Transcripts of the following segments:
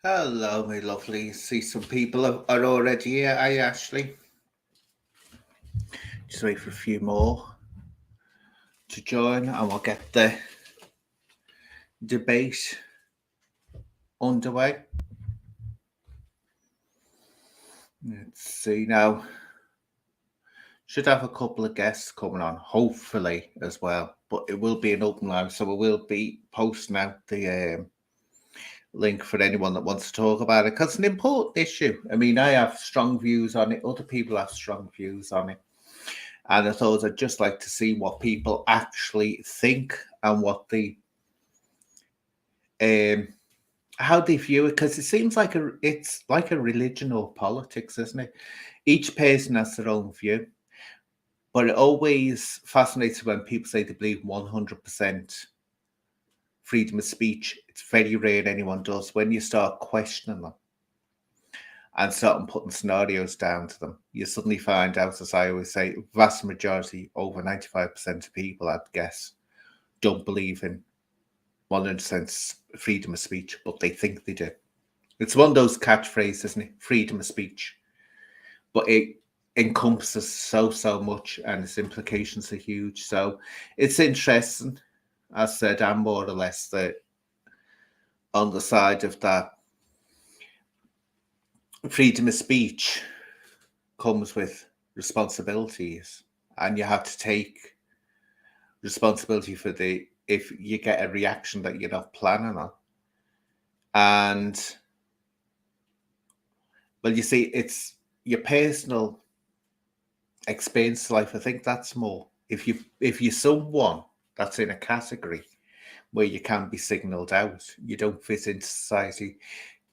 Hello, my lovely. See, some people are already here. Hi, Ashley. Just wait for a few more to join, and we'll get the debate underway. Let's see now. Should have a couple of guests coming on, hopefully as well. But it will be an open live, so we will be posting out the link for anyone that wants to talk about it, because it's an important issue. I mean, I have strong views on it. Other people have strong views on it. And I thought I'd just like to see what people actually think and what how they view it, because it seems like it's like a religion or politics, isn't it? Each person has their own view, but it always fascinates when people say they believe 100% freedom of speech. It's very rare anyone does. When you start questioning them and start putting scenarios down to them, you suddenly find out, as I always say, vast majority, over 95% of people, I'd guess, don't believe in 100% freedom of speech, but they think they do. It's one of those catchphrases, isn't it? Freedom of speech. But it encompasses so much, and its implications are huge. So it's interesting. As I said, I'm more or less on the side of that. Freedom of speech comes with responsibilities, and you have to take responsibility for if you get a reaction that you're not planning on. And well, you see, it's your personal experience life. I think that's more. If you're someone that's in a category where you can be signaled out, you don't fit into society,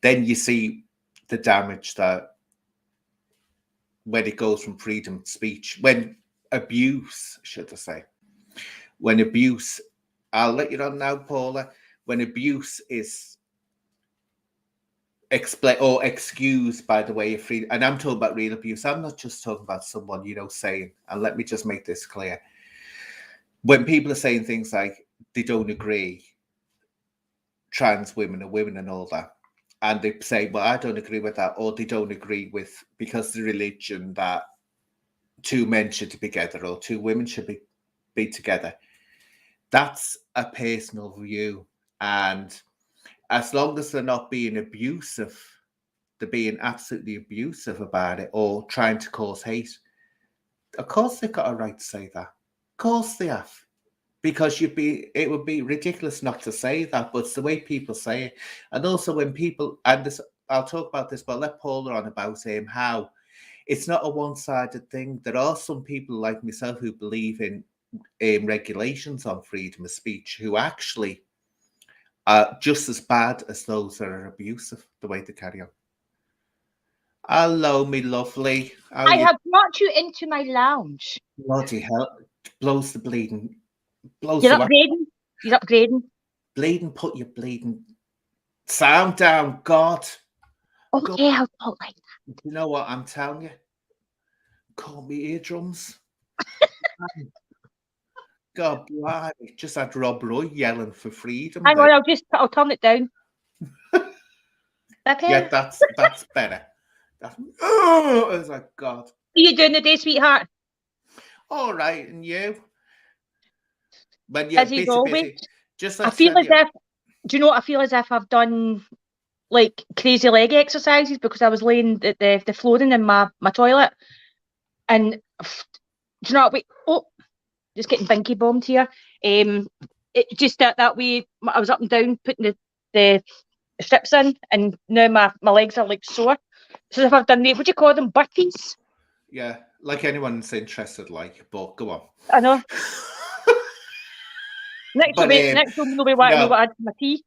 then you see the damage that when it goes from freedom of speech, when abuse, should I say, when abuse, I'll let you know now, Paula, when abuse is explained or excused by the way of freedom, and I'm talking about real abuse. I'm not just talking about someone, saying, and let me just make this clear. When people are saying things like they don't agree, trans women are women and all that, and they say, well, I don't agree with that, or they don't agree with, because the religion, that two men should be together or two women should be together. That's a personal view. And as long as they're not being abusive, they're being absolutely abusive about it or trying to cause hate, of course they've got a right to say that. Of course they have. Because it would be ridiculous not to say that, but it's the way people say it. And also when people, and this, I'll talk about this, but let Paula on about how it's not a one-sided thing. There are some people like myself who believe in regulations on freedom of speech, who actually are just as bad as those that are abusive, the way they carry on. Hello, me lovely. I have brought you into my lounge. Bloody hell. Blows the bleeding. You're upgrading. You're upgrading. Bleeding, put your bleeding sound down, God. Okay, I'll talk like that. You know what I'm telling you? Call me eardrums. God, blimey. Just had Rob Roy yelling for freedom. Hang on, I'll turn it down. Okay. Yeah, that's better. Oh, I was like, God. What are you doing today, sweetheart? All right, and you? When you're busy. Just I feel as if, do you know what? I feel as if I've done like crazy leg exercises because I was laying the flooring in my toilet, and do you know what? Wait, just getting binky bombed here. It just that way. I was up and down putting the strips in, and now my legs are like sore. So if I've done what do you call them, burpees? Yeah, like anyone's interested, like. But go on. I know. Next we'll know what I did my tea.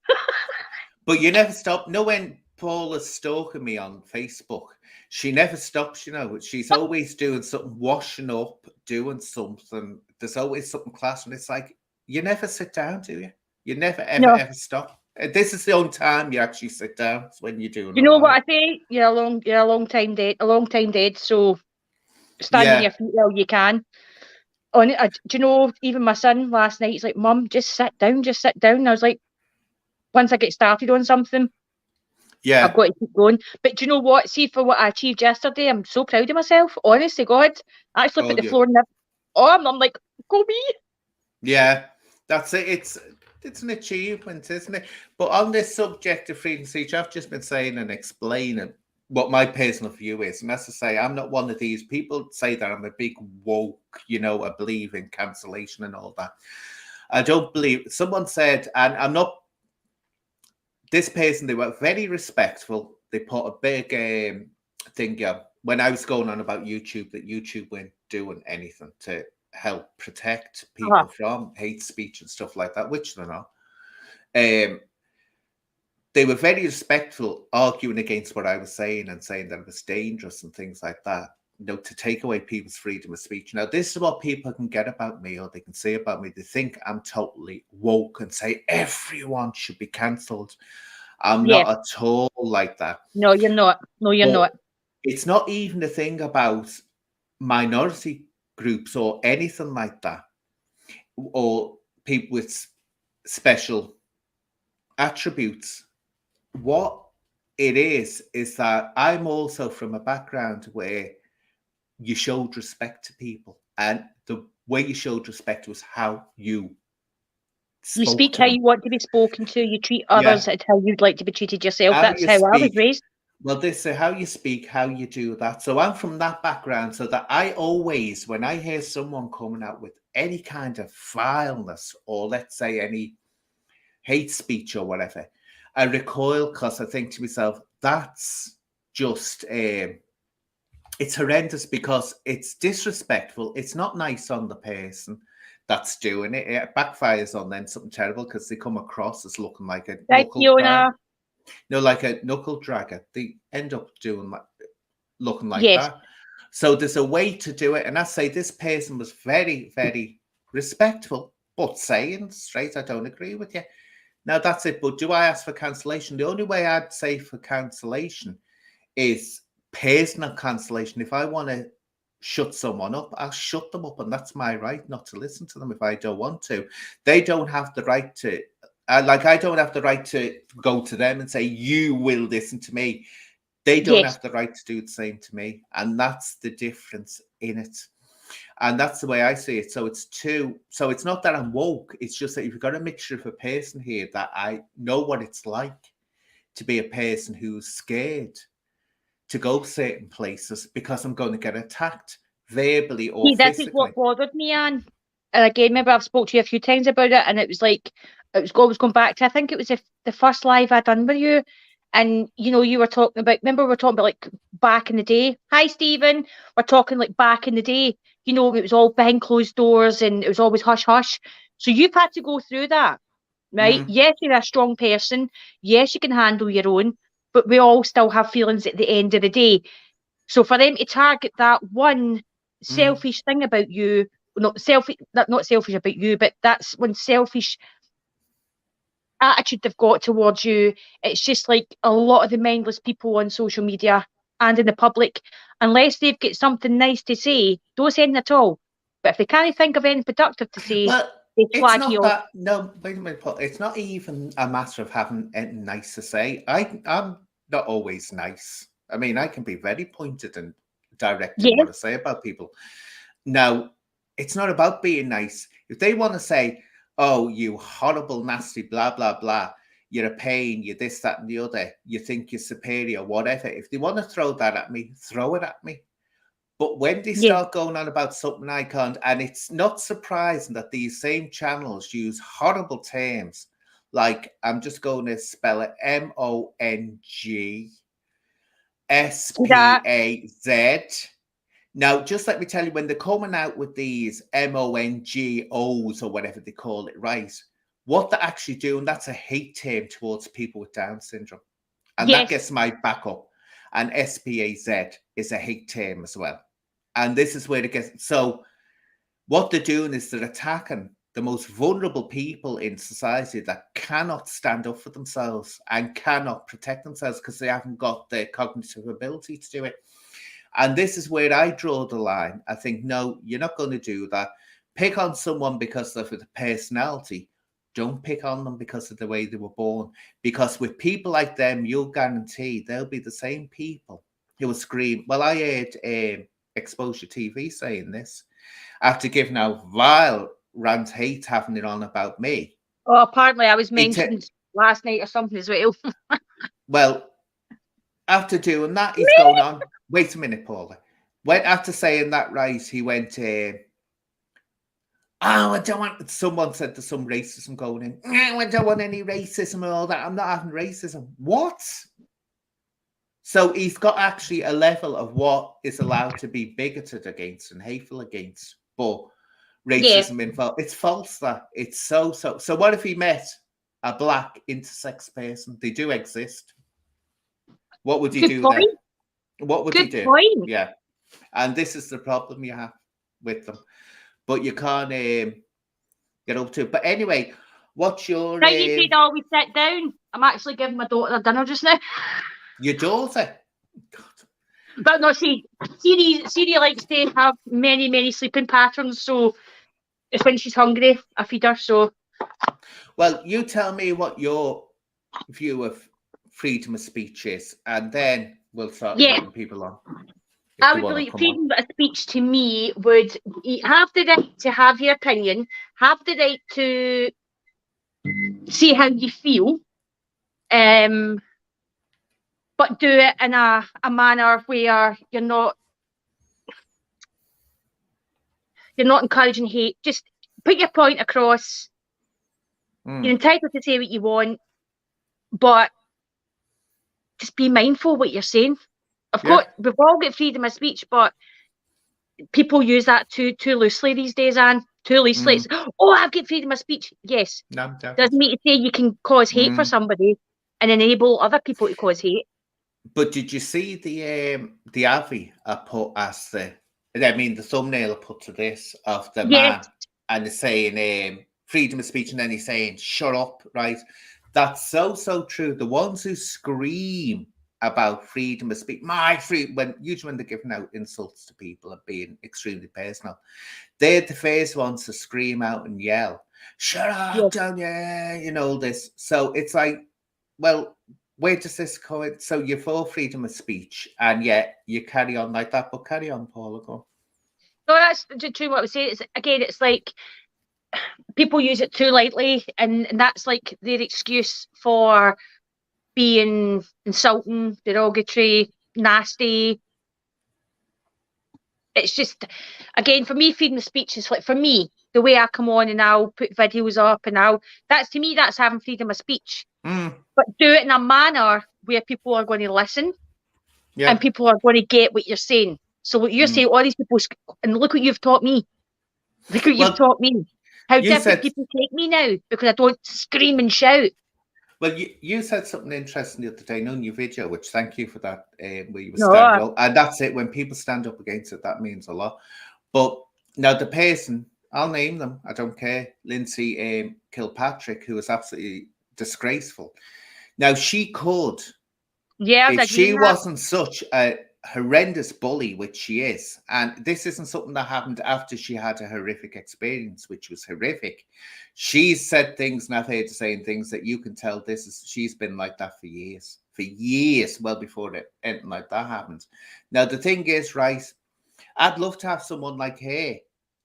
But you never stop. No, when Paula's stalking me on Facebook, she never stops, She's always doing something, washing up, doing something. There's always something class, and it's like, you never sit down, do you? You never, ever stop. This is the only time you actually sit down. It's when you're doing. You know what I say? You're a long time dead. So stand on your feet while you can. Do you know? Even my son last night, he's like, "Mum, just sit down, just sit down." And I was like, once I get started on something, Yeah. I've got to keep going. But do you know what? See, for what I achieved yesterday, I'm so proud of myself. Honest to God, I actually put the floor in the arm. I'm like, go me. Yeah, that's it. It's an achievement, isn't it? But on this subject of freedom of speech, I've just been saying and explaining what my personal view is. And as I say, I'm not one of these people say that I'm a big woke, I believe in cancellation and all that. I don't believe. Someone said, and I'm not. This person, they were very respectful. They put a big thing when I was going on about YouTube, that YouTube weren't doing anything to help protect people from hate speech and stuff like that, which they're not. They were very respectful, arguing against what I was saying and saying that it was dangerous and things like that, to take away people's freedom of speech. Now, this is what people can get about me, or they can say about me. They think I'm totally woke and say everyone should be cancelled. I'm not at all like that. No, you're not. No, you're not. It's not even a thing about minority groups or anything like that, or people with special attributes. What it is that I'm also from a background where you showed respect to people, and the way you showed respect was how you speak how you want to be spoken to. You treat others as how you'd like to be treated yourself. That's how I was raised. Well, this is how you speak, how you do that. So I'm from that background, so that I always, when I hear someone coming out with any kind of vileness, or let's say any hate speech or whatever, I recoil, because I think to myself, that's just it's horrendous, because it's disrespectful. It's not nice on the person that's doing it. It backfires on them something terrible, because they come across as looking like a knuckle dragger. Like a knuckle dragger. They end up looking like that. So there's a way to do it. And I say this person was very, very respectful, but saying straight, I don't agree with you. Now, that's it. But do I ask for cancellation? The only way I'd say for cancellation is personal cancellation. If I want to shut someone up, I'll shut them up. And that's my right not to listen to them if I don't want to. They don't have the right to, I don't have the right to go to them and say, you will listen to me. They don't have the right to do the same to me. And that's the difference in it. And that's the way I see it. So it's not that I'm woke. It's just that you've got a mixture of a person here that I know what it's like to be a person who's scared to go certain places because I'm going to get attacked verbally or physically. This is what bothered me, Anne. And again, remember I've spoke to you a few times about it, and it was like, it was always going back to, I think it was the first live I done with you. And, you were talking about, remember we were talking about like back in the day. Hi, Stephen. We're talking like back in the day, it was all behind closed doors and it was always hush hush. So you've had to go through that, right? Yes, you're a strong person. Yes, you can handle your own, but we all still have feelings at the end of the day. So for them to target that one selfish thing about you, not selfish about you, but that's one selfish attitude they've got towards you. It's just like a lot of the mindless people on social media and in the public, unless they've got something nice to say, don't say anything at all. But if they can't think of anything productive to say, they flag you off. No, wait a minute, Paul. It's not even a matter of having anything nice to say. I'm not always nice. I mean, I can be very pointed and direct in what I say about people. Now, it's not about being nice. If they want to say, oh, you horrible, nasty, blah, blah, blah, you're a pain, you're this, that, and the other, you think you're superior, whatever. If they want to throw that at me, throw it at me. But when they start going on about something I can't, and it's not surprising that these same channels use horrible terms, like I'm just going to spell it MONGSPAZ. Now, just let me tell you, when they're coming out with these MONGOs or whatever they call it, right? What they're actually doing, that's a hate term towards people with Down syndrome. And that gets my backup. And SPAZ is a hate term as well. And this is where it gets. So what they're doing is they're attacking the most vulnerable people in society that cannot stand up for themselves and cannot protect themselves because they haven't got the cognitive ability to do it. And this is where I draw the line. I think, no, you're not going to do that. Pick on someone because of the personality. Don't pick on them because of the way they were born. Because with people like them, you'll guarantee they'll be the same people who will scream. Well, I heard Exposure TV saying this after giving out vile rant hate having it on about me. Oh, apparently I was mentioned last night or something as well. Well, after doing that, he's going on. Wait a minute, Paula. After saying that, right, he went, I don't want, someone said there's some racism going in. I don't want any racism and all that. I'm not having racism. What? So he's got actually a level of what is allowed to be bigoted against and hateful against. But racism involved, it's false that. It's so. So what if he met a black intersex person? They do exist. What would he do then? What would he do? Point. Yeah. And this is the problem you have with them. But you can't get up to it. But anyway, what's your... Now you said always sit down. I'm actually giving my daughter dinner just now. Your daughter? God. But no, Siri likes to have many, many sleeping patterns. So it's when she's hungry, I feed her. So... Well, you tell me what your view of freedom of speech is, and then we'll start putting people on. I would believe freedom of speech to me would have the right to have your opinion, have the right to say how you feel, but do it in a manner where you're not encouraging hate. Just put your point across. You're entitled to say what you want, but just be mindful what you're saying. Of course, we've all got freedom of speech, but people use that too loosely these days, Anne. Too loosely. Oh, I've got freedom of speech. Yes. No, doesn't mean to say you can cause hate for somebody and enable other people to cause hate. But did you see the Avi I put as the thumbnail I put to this of the man, and it's saying freedom of speech, and then he's saying shut up, right? That's so true. The ones who scream about freedom of speech, usually when they're giving out insults to people and being extremely personal, they're the first ones to scream out and yell, shut up, don't you? This. So it's like, well, where does this come in? So you're for freedom of speech, and yet you carry on like that. But carry on, Paula, go. No, that's true what I was saying. It's like people use it too lightly, and that's like their excuse for being insulting, derogatory, nasty. It's just, again, for me, freedom of speech is like, for me, the way I come on and I'll put videos up and to me, that's having freedom of speech. But do it in a manner where people are going to listen and people are going to get what you're saying. So what you're saying, all these people, and look what you've taught me. Look what you've taught me. How different people take me now because I don't scream and shout. Well, you said something interesting the other day in your video, which thank you for that, where you were standing up. And that's it. When people stand up against it, that means a lot. But now the person, I'll name them, I don't care, Lindsay Kilpatrick, who was absolutely disgraceful. Now, she could, if she wasn't such a horrendous bully, which she is, and this isn't something that happened after she had a horrific experience, which was horrific. She's said things, and I've heard her saying things that you can tell she's been like that for years, well before anything like that happened. Now the thing is, right, I'd love to have someone like her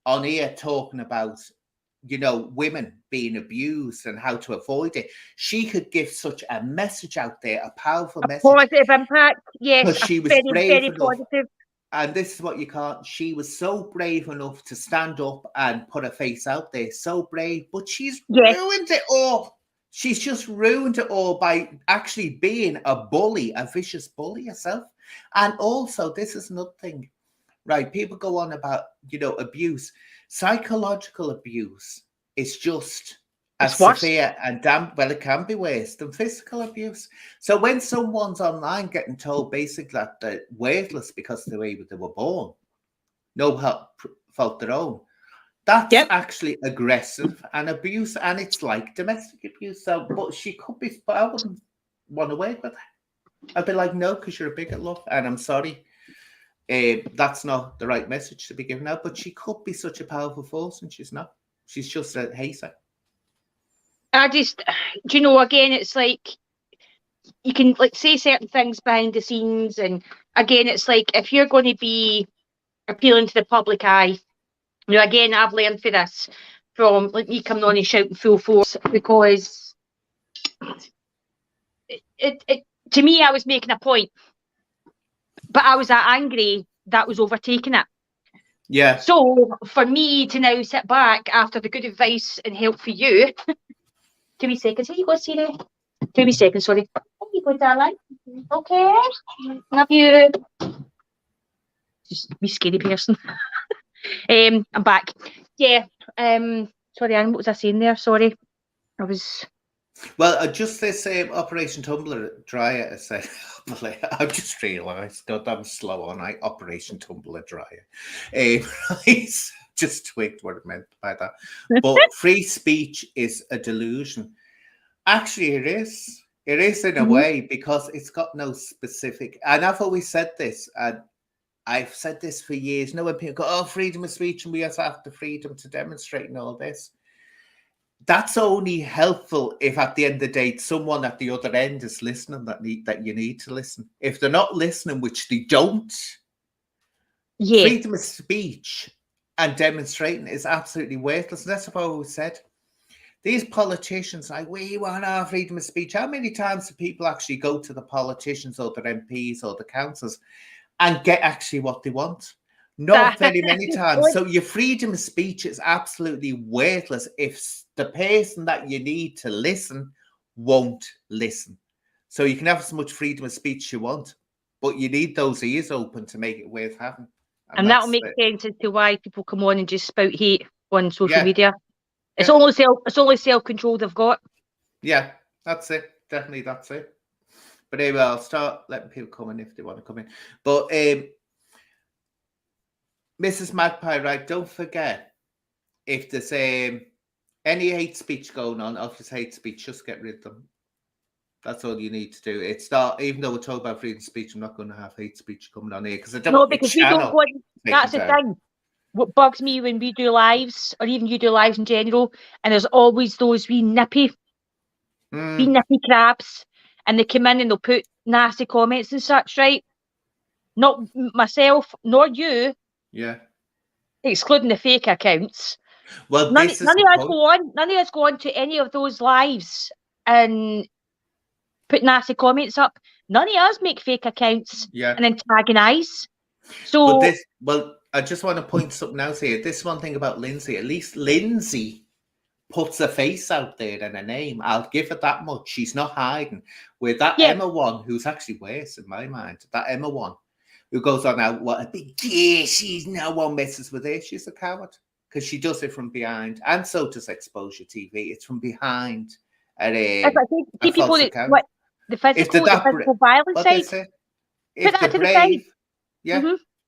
on here talking about, women being abused and how to avoid it. She could give such a message out there, a powerful message. Positive impact, yes. Because she was very, brave very enough. Positive. And this is what you can't. She was so brave enough to stand up and put her face out there. So brave, but she's ruined it all. She's just ruined it all by actually being a bully, a vicious bully herself. And also, this is another thing, right? People go on about, abuse. Psychological abuse is just as severe and it can be worse than physical abuse. So when someone's online getting told basically that they're worthless because of the way they were born, no fault their own, that's actually aggressive and abuse, and it's like domestic abuse. So, but she could be, but I wouldn't want to work with her. I'd be like, no, because you're a bigot, love, and I'm sorry. That's not the right message to be given out, but she could be such a powerful force, and she's not. She's just a hater. I just, do you know, again, it's like you can like say certain things behind the scenes, and again, it's like if you're going to be appealing to the public eye, you know, again, I've learned for this from like me coming on and shouting full force because it to me, I was making a point, but I was that angry that was overtaking it. Yeah. So for me to now sit back after the good advice and help for you, 2 seconds. Here you go, Siri. 2 seconds, sorry. There you go, darling. Okay. Love you. Just me scary person. I'm back. Yeah. Sorry, Anne, what was I saying there? Sorry. I was Well, just this Operation Tumblr dryer, I said, I've just realised that I'm slow on Operation Tumblr dryer. Right? Just twigged what I meant by that. But free speech is a delusion. Actually, it is. It is in a way because it's got no specific. And I've always said this, and I've said this for years. No, when people go, "Oh, freedom of speech," and we have the freedom to demonstrate and all this. That's only helpful if at the end of the day, someone at the other end is listening that you need to listen. If they're not listening, which they don't, freedom of speech and demonstrating is absolutely worthless. And that's what I always said. These politicians, like, we want our freedom of speech. How many times do people actually go to the politicians or their MPs or the councillors and get actually what they want? Not very many times. So your freedom of speech is absolutely worthless if the person that you need to listen won't listen. So you can have as much freedom of speech you want, but you need those ears open to make it worth having. And that'll make sense as to why people come on and just spout hate on social media. It's only self-control they've got. Yeah, that's it. Definitely, that's it. But anyway, I'll start letting people come in if they want to come in. But Mrs. Magpie, right? Don't forget, if there's any hate speech going on, of this hate speech, just get rid of them. That's all you need to do. It's not, even though we're talking about freedom of speech, I'm not going to have hate speech coming on here because I don't want because we don't want. That's the thing. What bugs me when we do lives, or even you do lives in general, and there's always those wee nippy crabs, and they come in and they'll put nasty comments and such, right? Not myself nor you. Yeah. Excluding the fake accounts. Well, none of us go on to any of those lives and put nasty comments up. None of us make fake accounts and antagonize. So, I just want to point something out here. This one thing about Lindsay, at least Lindsay puts a face out there and a name. I'll give her that much. She's not hiding. With that Emma one, who's actually worse in my mind, that Emma one, who goes on out, what a big dear, she's no one messes with her. She's a coward because she does it from behind. And so does Exposure TV. It's from behind. The physical violence side. If they're brave,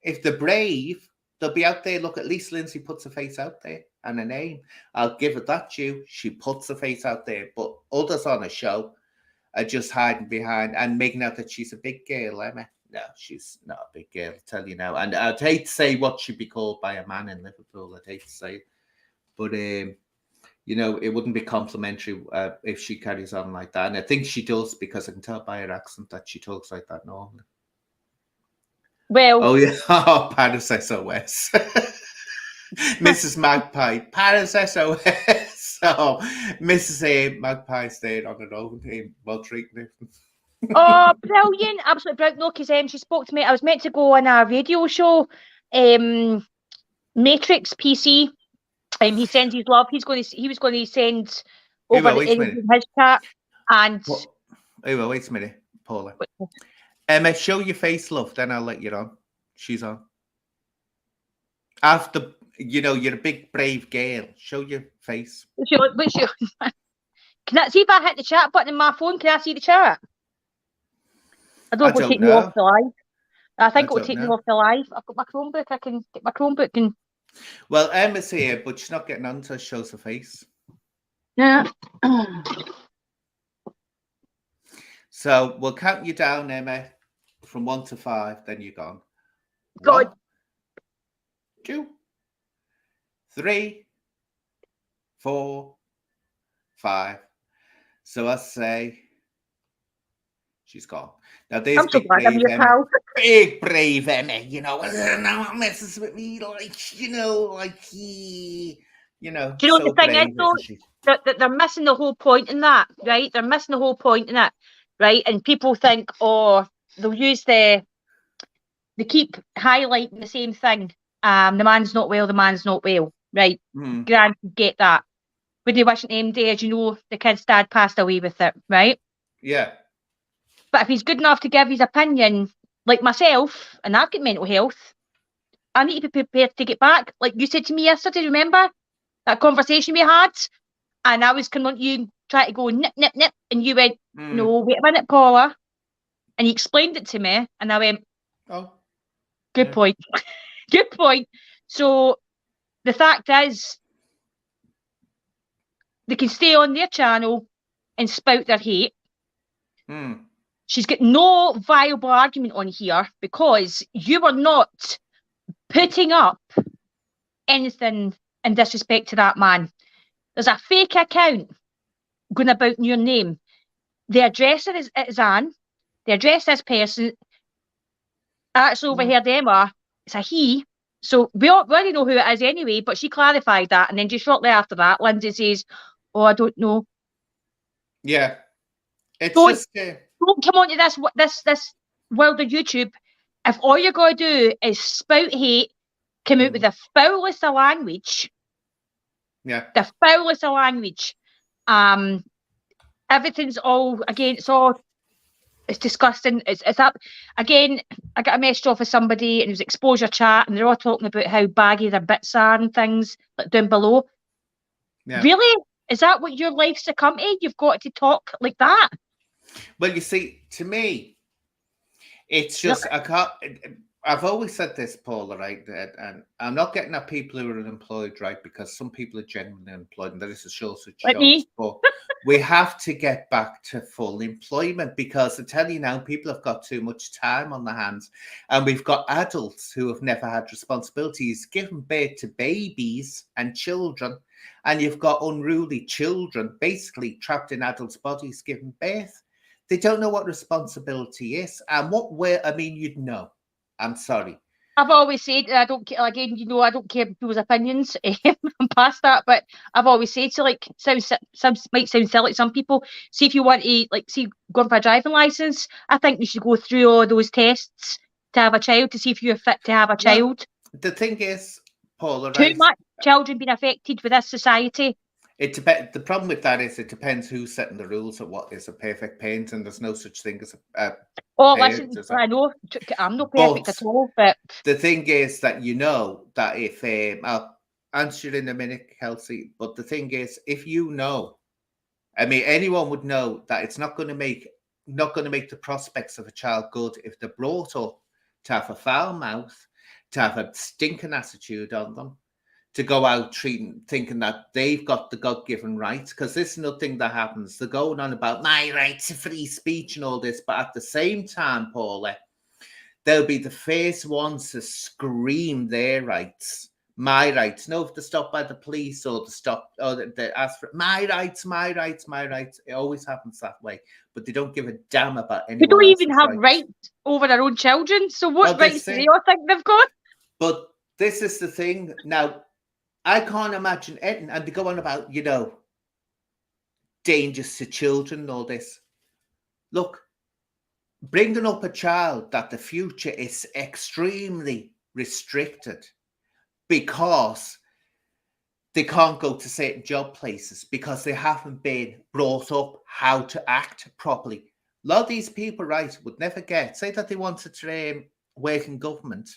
if they're brave, they'll be out there. Look, at least Lindsay puts a face out there and a name. I'll give it that due. She puts a face out there, but others on a show are just hiding behind and making out that she's a big girl, Emma. No, she's not a big girl, I'll tell you now. And I'd hate to say what she'd be called by a man in Liverpool. I'd hate to say it. But, you know, it wouldn't be complimentary if she carries on like that. And I think she does because I can tell by her accent that she talks like that normally. Well, oh yeah, Paris SOS, Mrs. Magpie, Paris SOS. So Mrs. Magpie stayed on her own, well treating her. Oh, brilliant! Absolutely brilliant. No, because she spoke to me. I was meant to go on a radio show, Matrix PC. He sends his love. He was going to send over his chat. And wait a minute, Paula. Emma, show your face, love. Then I'll let you on. She's on. After, you know, you're a big brave girl. Show your face. Can I see if I hit the chat button in my phone? Can I see the chat? I don't know if it'll take me off the live. I think it will take me off the live. I've got my Chromebook. I can get my Chromebook and. Well, Emma's here, but she's not getting on until she shows her face. Yeah. So we'll count you down, Emma, from 1 to 5. Then you're gone. God. 1, 2, 3, 4, 5. So I say, she's gone. Now there's I'm so big glad I'm brave your Emma. pal. Big brave Emma, now it messes with me, Do you know what so the thing is, brave, though? isn't she? That they're missing the whole point in that, right? They're missing the whole point in it, right? And people think, oh, they'll use they keep highlighting the same thing. The man's not well, the man's not well, right? Mm. Granted, get that. Would they wish an MD, as you know, the kid's dad passed away with it, right? Yeah. But if he's good enough to give his opinion, like myself, and I've got mental health, I need to be prepared to get back. Like you said to me yesterday, remember that conversation we had? And I was coming on you, trying to go nip, nip, nip. And you went, no, wait a minute, Paula. And he explained it to me. And I went, Oh, good point. Good point. So the fact is, they can stay on their channel and spout their hate. She's got no viable argument on here because you were not putting up anything in disrespect to that man. There's a fake account going about in your name. The address is Anne. The address this person. I actually overheard Emma. It's a he. So we already know who it is anyway, but she clarified that. And then just shortly after that, Lindsay says, oh, I don't know. Yeah. It's Don't, just... don't come onto this world of YouTube. If all you're going to do is spout hate, come out with the foulest of language. Yeah. The foulest of language. Everything's all, again, it's disgusting. It's up. Again, I got a message off of somebody and it was exposure chat and they're all talking about how baggy their bits are and things like down below. Yeah. Really? Is that what your life's succumb to? You've got to talk like that? Well, you see, to me, it's just, I've always said this, Paula, right? And I'm not getting at people who are unemployed, right? Because some people are genuinely unemployed and there is a shortage of jobs. But we have to get back to full employment because I tell you now, people have got too much time on their hands. And we've got adults who have never had responsibilities, given birth to babies and children. And you've got unruly children basically trapped in adults' bodies giving birth. They don't know what responsibility is. And you'd know. I'm sorry. I've always said, I don't care, again, I don't care people's opinions. I'm past that, but I've always said to, like, some might sound silly to some people, see if you want to, like, going for a driving licence, I think you should go through all those tests to have a child to see if you're fit to have a child. The thing is, Paula, too much children being affected with this society. It depends. The problem with that is it depends who's setting the rules of what is a perfect parent, and there's no such thing as a parent, listen, I know I'm not perfect at all, but the thing is that that if I'll answer you in a minute, Kelsey. But the thing is, if anyone would know that it's not going to make the prospects of a child good if they're brought up to have a foul mouth, to have a stinking attitude on them, to go out thinking that they've got the God-given rights, because this is nothing that happens. They're going on about my rights to free speech and all this, but at the same time, Paula, they'll be the first ones to scream their rights, my rights. No, if they're stopped by the police or they ask for my rights, my rights, my rights. It always happens that way, but they don't give a damn about anyone. They don't even have rights over their own children. So what rights do they all think they've got? But this is the thing now. I can't imagine anything, and they go on about, dangers to children and all this. Look, bringing up a child that the future is extremely restricted because they can't go to certain job places because they haven't been brought up how to act properly. A lot of these people, right, would never say that they wanted to work in government.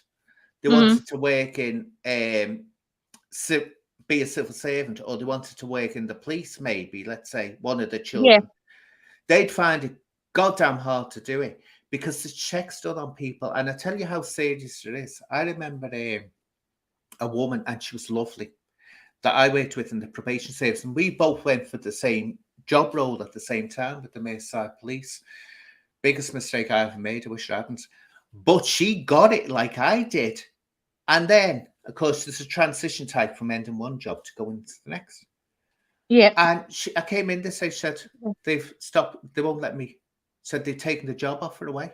They wanted to work in... be a civil servant, or they wanted to work in the police, maybe, let's say, one of the children, they'd find it goddamn hard to do it because the check's done on people. And I tell you how serious it is. I remember a woman, and she was lovely, that I worked with in the probation service, and we both went for the same job role at the same time with the Merseyside Police. Biggest mistake I ever made. I wish it hadn't. But she got it like I did. And then, of course, there's a transition type from ending one job to go into the next. Yeah. And I came in, they said, they've stopped, they won't let me. Said they've taken the job offer away.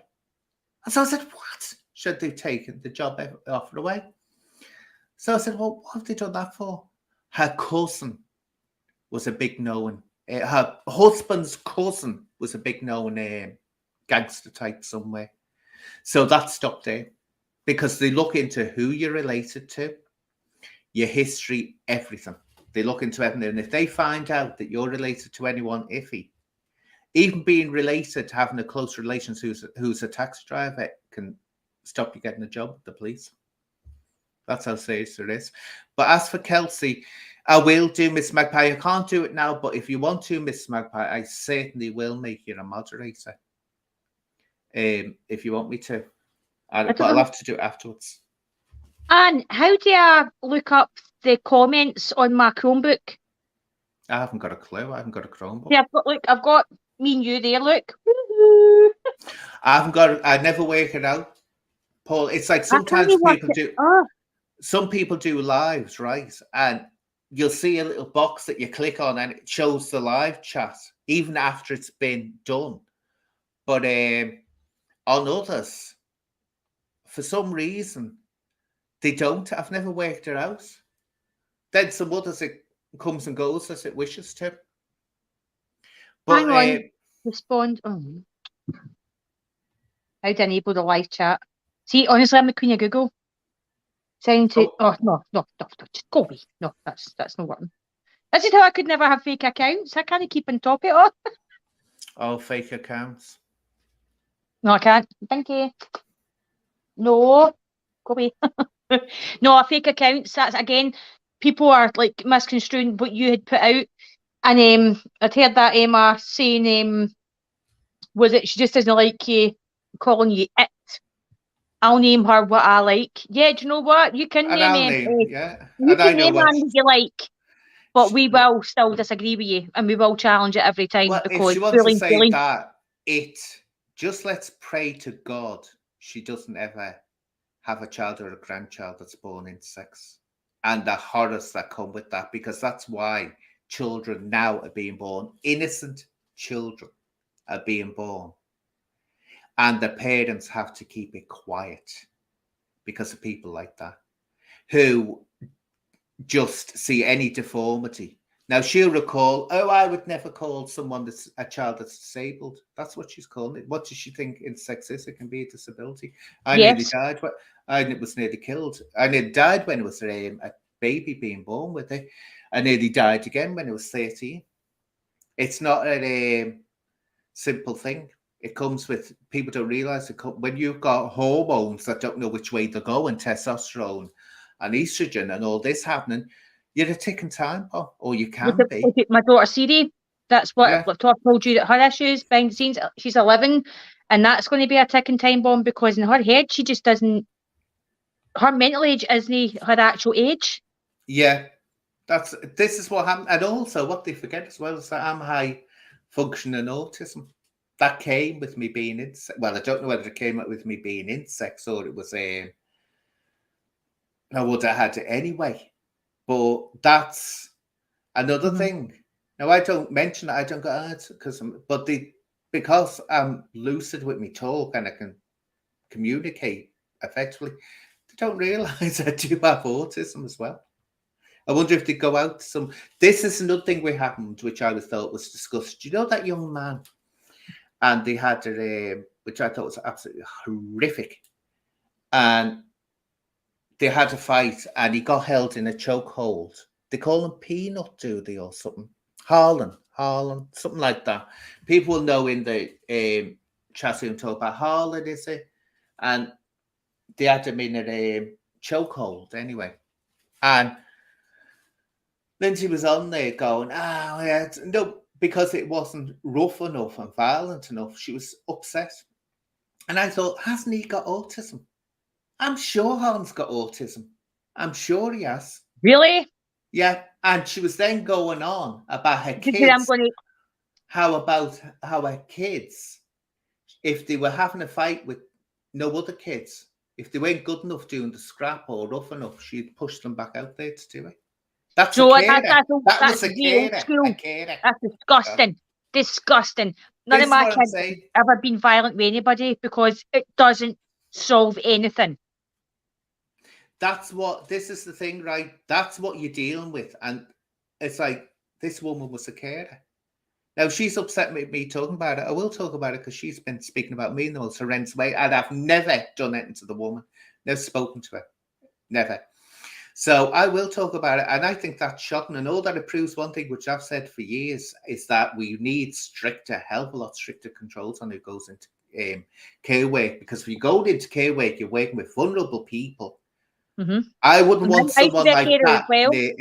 And so I said, what? Should they've taken the job offer away? So I said, well, what have they done that for? Her cousin was a big known, her husband's cousin was a big known gangster type somewhere. So that stopped there because they look into who you're related to, your history, everything. They look into everything. And if they find out that you're related to anyone iffy, even being related, having a close relation who's a taxi driver can stop you getting a job with the police. That's how serious it is. But as for Kelsey, I will do Miss Magpie. I can't do it now, but if you want to, Miss Magpie, I certainly will make you a moderator. If you want me to. But I'll have to do it afterwards. And how do I look up the comments on my Chromebook? I haven't got a clue. I haven't got a Chromebook. Yeah, but look, I've got me and you there, look. I never work it out, Paul. It's like sometimes people do. Some people do lives, right? And you'll see a little box that you click on and it shows the live chat, even after it's been done. But on others, for some reason, they don't. I've never worked it out. Then some others, it comes and goes as it wishes to. But, hang on. Respond. Oh. How to enable the live chat? See, honestly, I'm the queen of Google. Saying to no, just go away. No, that's not working. This is how I could never have fake accounts. I can't keep on top of it all. Oh, fake accounts. No, I can't. Thank you. No, go away. No, fake accounts. That's again, people are like misconstruing what you had put out. And I'd heard that Emma saying, was it she just doesn't like you calling you it? I'll name her what I like. Yeah, do you know what? You can name You can name her what you like, but we will still disagree with you, and we will challenge it every time. Well, because if she wants to say that, let's pray to God she doesn't ever have a child or a grandchild that's born in sex, and the horrors that come with that, because that's why children now are being born. Innocent children are being born. And the parents have to keep it quiet because of people like that who just see any deformity. Now, she'll recall, I would never call someone that's a child that's disabled. That's what she's calling it. What does she think sex is? It can be a disability. I nearly died. I was nearly killed. I nearly died when it was a baby being born with it. I nearly died again when it was 13. It's not a simple thing. It comes with, people don't realize when you've got hormones that don't know which way they're going, testosterone and estrogen and all this happening, you're a ticking time bomb, or you can be. My daughter Siri, that's what I've told you, that her issues behind the scenes, she's 11, and that's going to be a ticking time bomb because in her head, she just doesn't, her mental age isn't her actual age. Yeah, this is what happened. And also what they forget as well is that I'm high functioning autism. That came with me being in, well, I don't know whether it came up with me being in sex or it was I would have had it anyway. But that's another thing. Now, I don't mention it. I don't go, because I'm lucid with me talk and I can communicate effectively, they don't realize I do have autism as well. I wonder if they go out to some. This is another thing we happened, which I thought was discussed. Do you know that young man? And they had which I thought was absolutely horrific. And they had a fight, and he got held in a chokehold. They call him Peanut, do they, or something? Harlan, something like that. People will know in the chat room talk about Harlan, is it? And they had him in a chokehold anyway. And Lindsay was on there going, no, because it wasn't rough enough and violent enough. She was upset. And I thought, hasn't he got autism? I'm sure Harlan's got autism. I'm sure he has. Really? Yeah. And she was then going on about her kids. How her kids, if they were having a fight with no other kids, if they weren't good enough doing the scrap or rough enough, she'd push them back out there to do it. That's You a know what? carer. That That's was a the old carer. A school. carer. That's disgusting. Disgusting. None This of is my what I'm kids saying. have ever been violent with anybody because it doesn't solve anything. This is the thing, right? That's what you're dealing with. And it's like, this woman was a carer. Now, she's upset with me talking about it. I will talk about it because she's been speaking about me in the most horrendous way. And I've never done anything to the woman, never spoken to her, never. So I will talk about it. And I think that's shocking. And all that it proves one thing, which I've said for years, is that we need stricter, hell of a lot stricter controls on who goes into care work. Because if you go into care work, you're working with vulnerable people. Mm-hmm. I wouldn't want I used to someone be a like carer as that well. near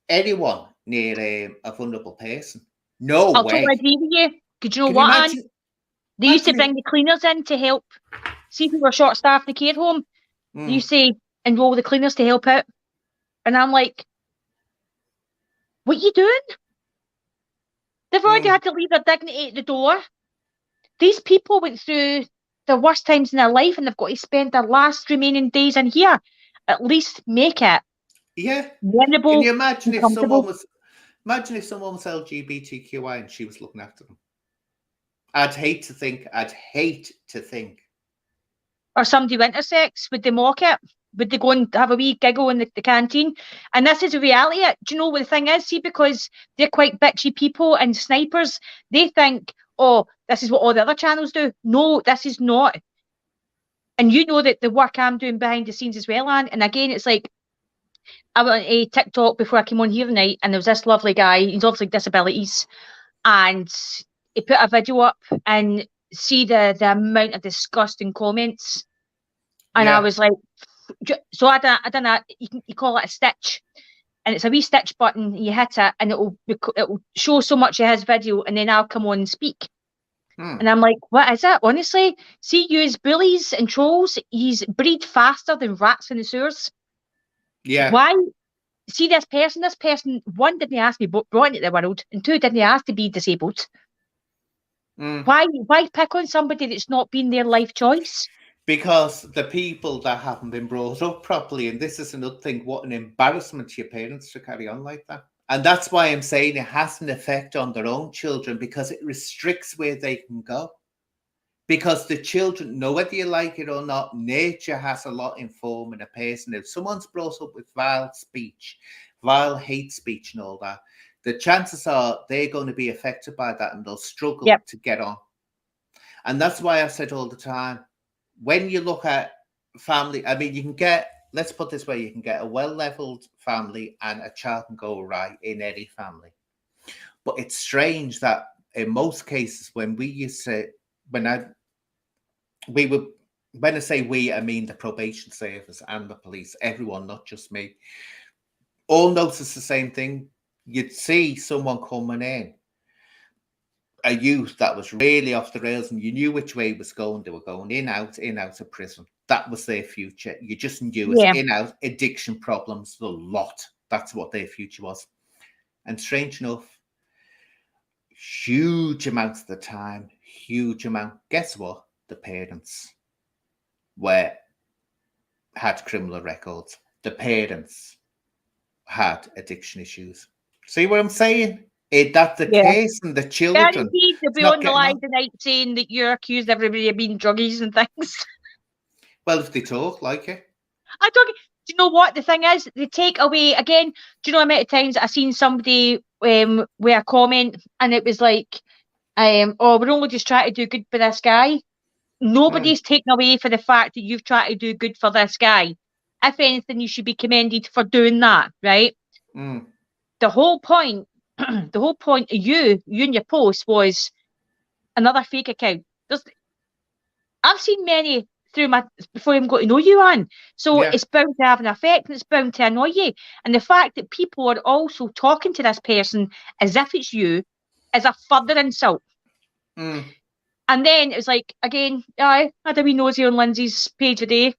anyone near a vulnerable person. No I'll way. totally agree with you. Because you know Can you what, Anne? imagine? They used to bring the cleaners in to help. See if we were short staffed in the care home. They used to enroll the cleaners to help out. And I'm like, what are you doing? They've already had to leave their dignity at the door. These people went through the worst times in their life and they've got to spend their last remaining days in here. At least make it Can you imagine and if someone comfortable. was LGBTQI and she was looking after them? I'd hate to think. Or somebody went intersex, would they mock it? Would they go and have a wee giggle in the canteen? And this is a reality. Do you know what the thing is? See, because they're quite bitchy people and snipers, they think, oh, this is what all the other channels do. No, this is not. And you know that the work I'm doing behind the scenes as well, Anne. And again, it's like, I went on a TikTok before I came on here tonight, and there was this lovely guy, he's obviously disabilities, and he put a video up and see the amount of disgusting comments. And I was like, so I done a, you call it a stitch, and it's a wee stitch button. You hit it, and it'll show so much of his video, and then I'll come on and speak. And I'm like, what is it? Honestly, see, you as bullies and trolls, he's breed faster than rats in the sewers. Yeah. Why? See, this person, one, didn't ask to be brought into the world, and two, didn't ask to be disabled. Why pick on somebody that's not been their life choice? Because the people that haven't been brought up properly, and this is another thing, what an embarrassment to your parents to carry on like that. And that's why I'm saying it has an effect on their own children, because it restricts where they can go. Because the children know, whether you like it or not, nature has a lot in forming a person. If someone's brought up with vile speech, vile hate speech and all that, the chances are they're going to be affected by that and they'll struggle to get on. And that's why I said all the time, when you look at family, I mean, you can get, let's put this way, you can get a well-leveled family and a child can go right in any family. But it's strange that in most cases, when we used to, when I say we, I mean the probation service and the police, everyone, not just me, all notice the same thing. You'd see someone coming in, a youth that was really off the rails, and you knew which way it was going. They were going in, out of prison. That was their future. You just knew it. In, out, addiction problems, the lot. That's what their future was. And strange enough, huge amounts of the time, guess what? The parents had criminal records. The parents had addiction issues. See what I'm saying? That's the case, and the children. Guaranteed to be on the line tonight saying that you're accused everybody of being druggies and things. Well, if they talk like it. I don't. Do you know what the thing is? They take away again. Do you know how many times I seen somebody with a comment and it was like, "Oh, we're only just trying to do good for this guy." Nobody's taken away for the fact that you've tried to do good for this guy. If anything, you should be commended for doing that, right? The whole point, of you and your post was another fake account. I've seen many before I even got to know you, Anne. So it's bound to have an effect and it's bound to annoy you. And the fact that people are also talking to this person as if it's you is a further insult. And then it was like, again, I had a wee nosy on Lindsay's page today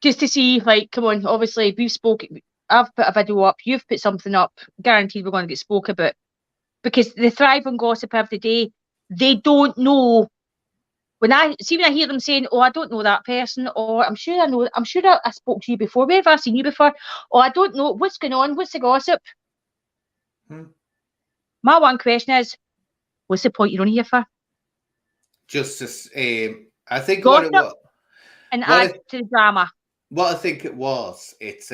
just to see, like, come on, obviously we've spoken, I've put a video up, you've put something up, guaranteed we're going to get spoke about. Because they thrive on gossip every day. They don't know when I hear them saying, "Oh, I don't know that person," or "I'm sure I know," "I'm sure I spoke to you before," "Where have I seen you before?" "Oh, I don't know what's going on. What's the gossip?" My one question is, what's the point you're on here for? Just as I think Gossip and add what to the drama. I think it was, it's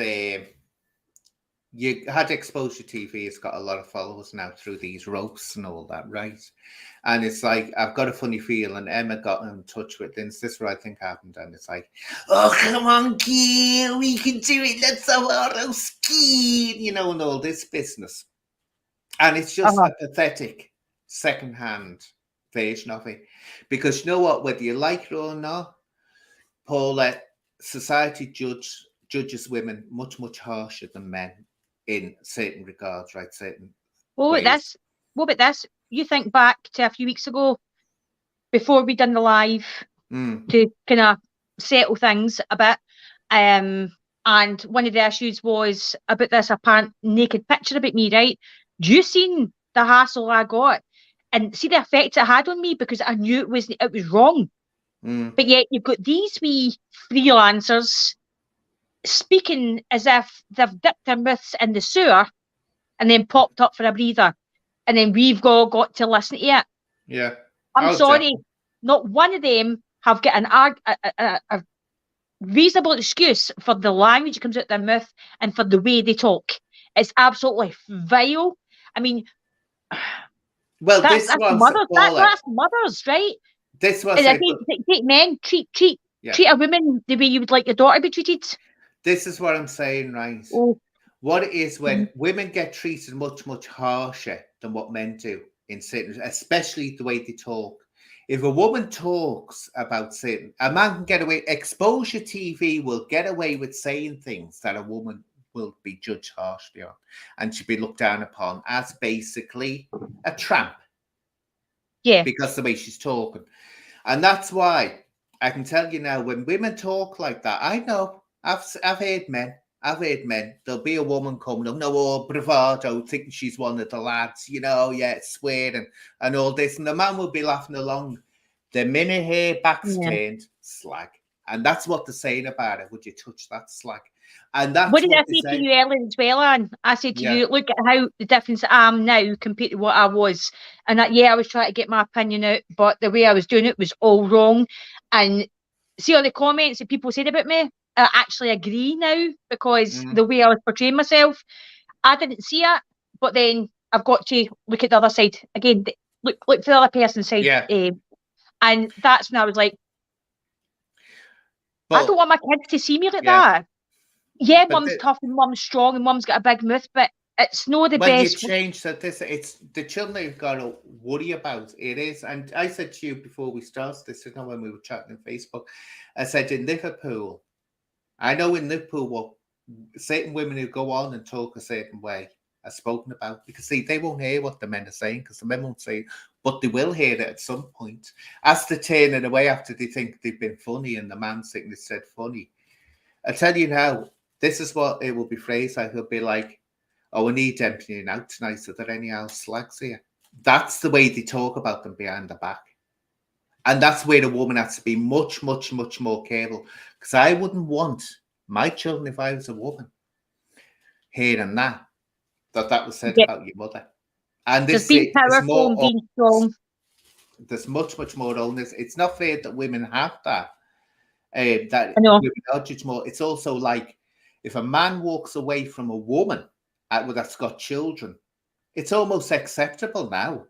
you had Exposure TV. It's got a lot of followers now through these ropes and all that, right? And it's like, I've got a funny feeling Emma got in touch with this. This is what I think happened. And it's like, "Oh, come on, Gil, we can do it. Let's have our ski," and all this business. And it's just a pathetic second-hand version of it. Because you know what? Whether you like it or not, Paula, society judges women much, much harsher than men in certain regards, right? Certain ways. What about this? You think back to a few weeks ago, before we done the live, to kind of settle things a bit. And one of the issues was about this apparent naked picture about me, right? You seen the hassle I got, and see the effect it had on me, because I knew it was wrong. But yet you've got these wee freelancers speaking as if they've dipped their myths in the sewer and then popped up for a breather, and then we've all got to listen to it. Yeah. I'm sorry, not one of them have got a reasonable excuse for the language that comes out their mouth and for the way they talk. It's absolutely vile. I mean, well, that's mothers. That's mothers, right? This was take men, treat a woman the way you would like your daughter to be treated. This is what I'm saying, right? Oh. What it is when women get treated much, much harsher than what men do in certain, especially the way they talk. If a woman talks about certain, a man can get away. Exposure TV will get away with saying things that a woman will be judged harshly on, and should be looked down upon as basically a tramp. Yeah. Because the way she's talking. And that's why I can tell you now, when women talk like that, I know, I've heard men. There'll be a woman coming up, no, bravado, thinking she's one of the lads, swearing and all this. And the man will be laughing along. The minute her back's turned, slag. And that's what they're saying about it. Would you touch that slag? And that's what did I say to you earlier as well, Anne? I said to you, look at how the difference I am now compared to what I was. And that, I was trying to get my opinion out, but the way I was doing it was all wrong. And see all the comments that people said about me, I actually agree now, because the way I was portraying myself, I didn't see it. But then I've got to look at the other side again. Look for the other person's side. And that's when I was like, I don't want my kids to see me like that. Yeah, mum's tough and mum's strong and mum's got a big mouth, but it's not the best. You change that. It's the children you've got to worry about. It is. And I said to you before we started this, when we were chatting on Facebook, I said in Liverpool, I know in Liverpool what certain women who go on and talk a certain way are spoken about, because they won't hear what the men are saying, because the men won't say it, but they will hear it at some point. As they're turning away after they think they've been funny and the man's thinking they said funny. I tell you now, this is what it will be phrased like. He'll be like, "Oh, I need emptying out tonight. Are there any else slags here?" That's the way they talk about them behind the back. And that's where the woman has to be much, much, much more careful. Because I wouldn't want my children, if I was a woman, hearing that was said about your mother. And this being powerful and being strong. There's much, much more onus. It's not fair that women have that. That women are judged more. It's also like, if a man walks away from a woman that's got children, it's almost acceptable now.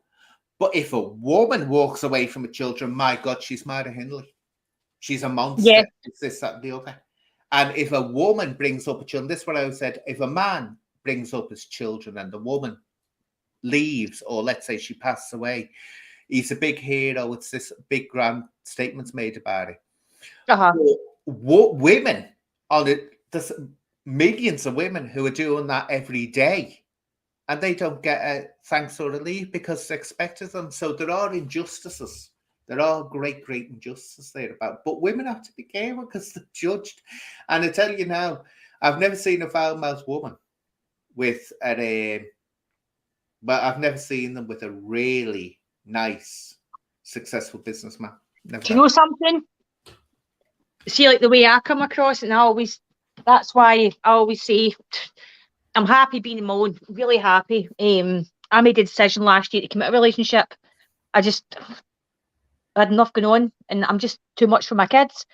But if a woman walks away from a children, my God, she's Mara Hindley. She's a monster. Yeah. It's this, that, and the other. And if a woman brings up a children, this is what I said, if a man brings up his children and the woman leaves, or let's say she passes away, he's a big hero. It's this big grand statements made about it. Women on it, there's millions of women who are doing that every day, and they don't get a thanks or a leave because it's expected of them. So there are injustices. There are great injustices there about, but women have to be careful because they're judged. And I tell you now, I've never seen a foul-mouthed woman with but I've never seen them with a really nice, successful businessman. Never Do you know something? See, like the way I come across it, and that's why I always say I'm happy being in my own, really happy. I made a decision last year to commit a relationship. I had enough going on, and I'm just too much for my kids.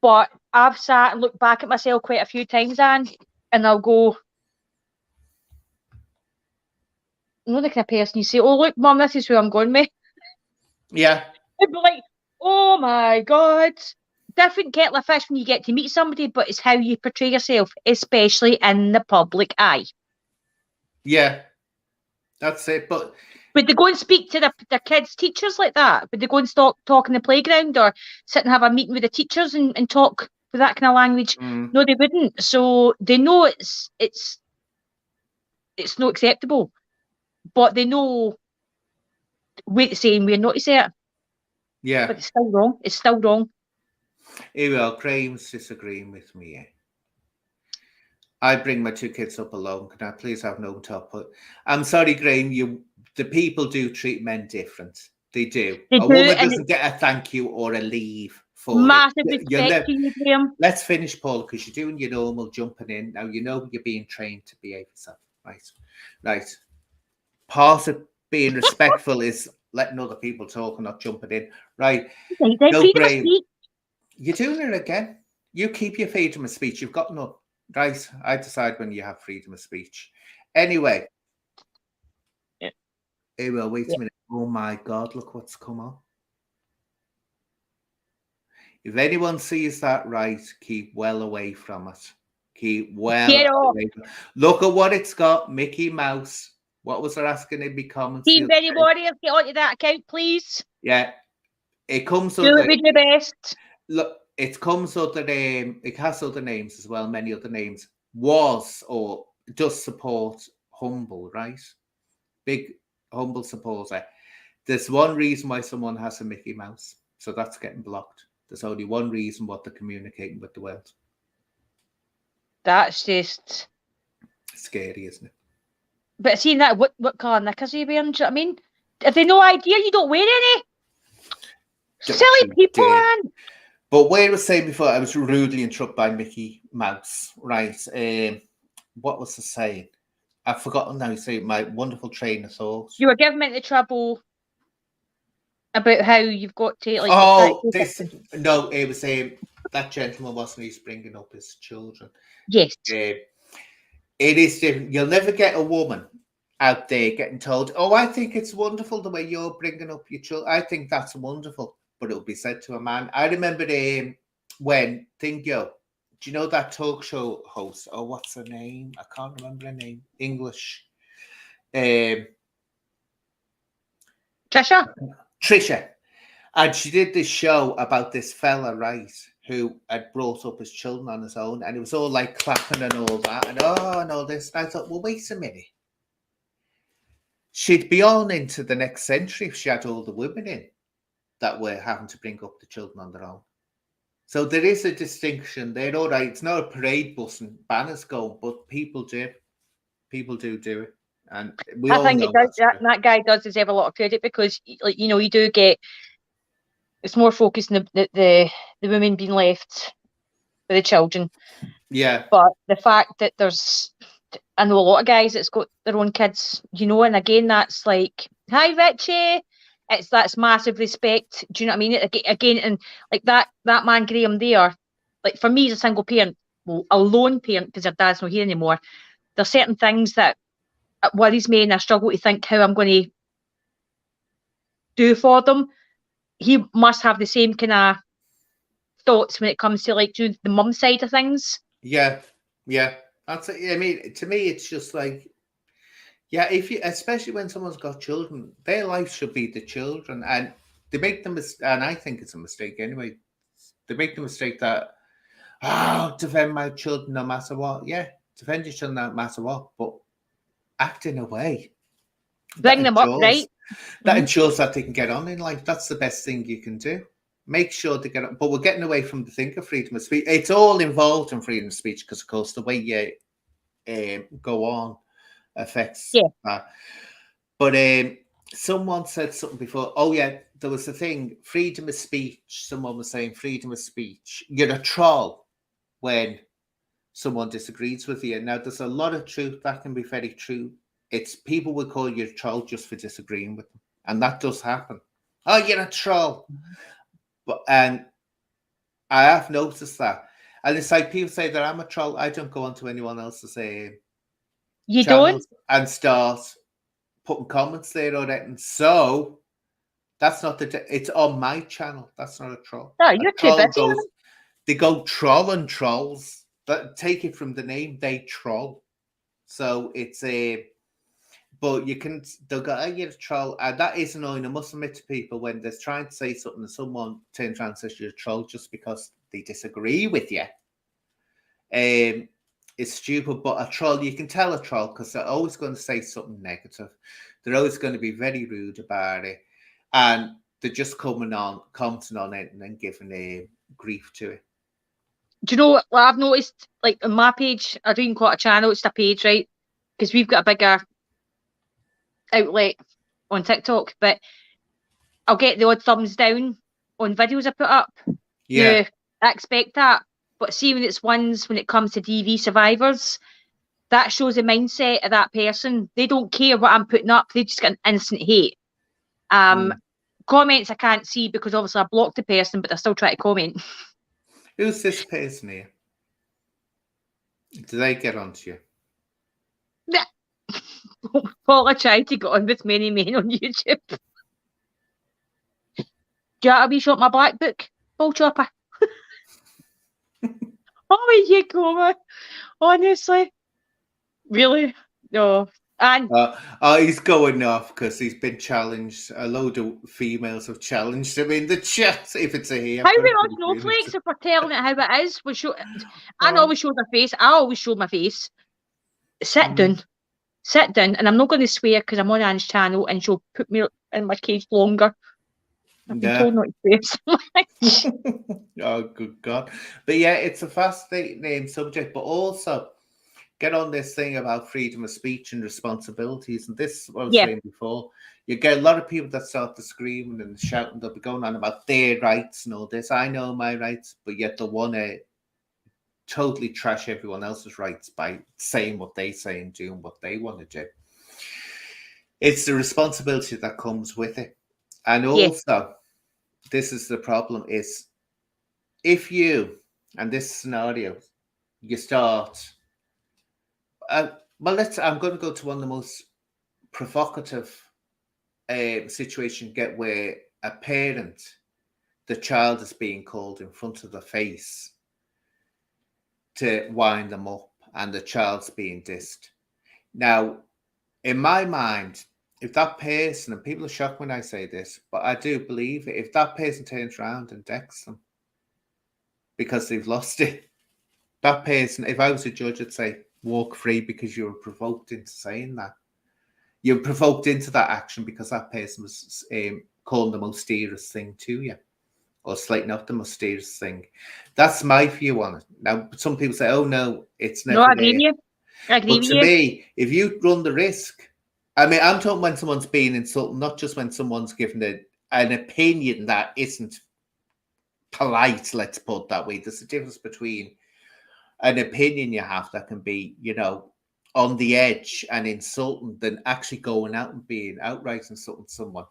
But I've sat and looked back at myself quite a few times, Anne, and I'll go, I'm not the kind of person you say, oh, look, Mum, this is who I'm going with. Yeah. I'd be like, oh my God. Different kettle of fish when you get to meet somebody, but it's how you portray yourself, especially in the public eye. Yeah. That's it. But would they go and speak to their kids' teachers like that? Would they go and talk in the playground or sit and have a meeting with the teachers and talk with that kind of language? No, they wouldn't. So they know it's not acceptable, but they know way to say and where not to say it. Yeah. But it's still wrong. It's still wrong. Here we are. Graham's disagreeing with me here. I bring my 2 kids up alone. Can I please have no top? I'm sorry, Graham. The people do treat men different. They do. A woman doesn't get a thank you or a leave for massive it. respect to you, Graham. Let's finish, Paul, because you're doing your normal jumping in. Now you know you're being trained to behave yourself. Right. Part of being respectful is letting other people talk and not jumping in. Right. No, Graham. You're doing it again. You keep your freedom of speech. You've got none. Right. I decide when you have freedom of speech. Anyway. Yeah. Hey, well, wait a minute. Oh my God, look what's come on. If anyone sees that, right, keep well away from it. Keep well away from it. Look at what it's got. Mickey Mouse. What was there asking in the comments? Team Benny Warriors, get onto that account, please. Yeah. It comes do it with your best. Look, it comes under it has other names as well, many other names. Was or does support Humble, right? Big Humble supporter. There's one reason why someone has a Mickey Mouse, so that's getting blocked. There's only one reason what they're communicating with the world. That's just scary, isn't it? But seeing that, what colour knickers are you wearing? Do you know what I mean? If they no idea, you don't wear any. Silly people, man. But where I was saying before, I was rudely interrupted by Mickey Mouse, right? What was the saying? I've forgotten now. Say my wonderful train of thought. You were giving me the trouble about how you've got to like. No, it was that gentleman wasn't he's bringing up his children. Yes. It is different. You'll never get a woman out there getting told, "Oh, I think it's wonderful the way you're bringing up your children. I think that's wonderful." But it'll be said to a man. I remember when do you know that talk show host? Oh, what's her name? I can't remember her name. English. Trisha. And she did this show about this fella, right, who had brought up his children on his own, and it was all like clapping and all that, and all this. And I thought, well, wait a minute. She'd be on into the next century if she had all the women in that were having to bring up the children on their own. So there is a distinction there. All right, it's not a parade bus and banners going, but people do. People do it. And we all know that guy does deserve a lot of credit because, like, you know, you do get it's more focused on the women being left with the children. Yeah. But the fact that I know a lot of guys that's got their own kids, you know, and again, that's like, hi, Richie. That's massive respect. Do you know what I mean? Again, and like that man Graham there, like for me as a single parent, well, a lone parent because their dad's not here anymore. There's certain things that worries me, and I struggle to think how I'm going to do for them. He must have the same kind of thoughts when it comes to like the mum side of things. Yeah. That's it. I mean, to me, it's just like, yeah, especially when someone's got children, their life should be the children, and they make the mistake, and I think it's a mistake anyway. They make the mistake that, defend my children no matter what. Yeah, defend your children no matter what, but act in a way. Bring them up, right? That ensures that they can get on in life. That's the best thing you can do. Make sure they get on. But we're getting away from the thing of freedom of speech. It's all involved in freedom of speech because, of course, the way you go on affects that. But someone said something before. Oh yeah, there was a thing, freedom of speech. Someone was saying freedom of speech. You're a troll when someone disagrees with you. Now, there's a lot of truth that can be very true. It's people will call you a troll just for disagreeing with them, and that does happen. Oh, you're a troll, and I have noticed that. And it's like people say that I'm a troll. I don't go on to anyone else's You don't? channels and start putting comments there or anything. So that's not it's on my channel. That's not a troll. No, A you're too troll busy. goes, they go trolling trolls. But take it from the name, they troll. So it's but you can, they'll go, oh, you're a troll. And that is annoying. I must admit to people when they're trying to say something and someone turns around and says you're a troll just because they disagree with you. It's stupid, but a troll, you can tell a troll because they're always going to say something negative. They're always going to be very rude about it. And they're just commenting on it and then giving grief to it. Do you know what I've noticed? Like on my page, I don't even call it a channel, it's a page, right? Because we've got a bigger outlet on TikTok, but I'll get the odd thumbs down on videos I put up. Yeah. Now, I expect that. But see, when it's ones when it comes to DV survivors, that shows the mindset of that person. They don't care what I'm putting up, they just get an instant hate. Comments I can't see because obviously I blocked the person, but they're still trying to comment. Who's this person here? Do they get onto you? Paul, I tried to get on with many men on YouTube. Do you want a wee shot my black book? Ball chopper. Oh, you go, man. Honestly. Really? No. And he's going off because he's been challenged. A load of females have challenged him in the chat. If it's a he, how we all snowflakes if we're telling it how it is? We show. I always show my face. I always show my face. Sit down. Sit down. And I'm not going to swear because I'm on Anne's channel and she'll put me in my cage longer. I've been told not to swear. Oh, good God. But yeah, it's a fascinating subject, but also get on this thing about freedom of speech and responsibilities. And this is what I was saying before. You get a lot of people that start to scream and shouting. They'll be going on about their rights and all this. I know my rights, but yet they want to totally trash everyone else's rights by saying what they say and doing what they want to do. It's the responsibility that comes with it. And also, this is the problem, is if you, and this scenario, you start, I'm going to go to one of the most provocative situation get where a parent, the child is being called in front of the face to wind them up and the child's being dissed. Now, in my mind, if that person, and people are shocked when I say this, but I do believe it, if that person turns around and decks them because they've lost it, that person, if I was a judge, I'd say, walk free because you were provoked into saying that. You were provoked into that action because that person was calling the most serious thing to you or slating up the most serious thing. That's my view on it. Now, some people say, oh, no, it's never I agree with you. I agree with you. But to me, if you run the risk, I mean, I'm talking when someone's being insulted, not just when someone's given an opinion that isn't polite, let's put it that way. There's a difference between an opinion you have that can be, on the edge and insulting than actually going out and being outright insulting someone.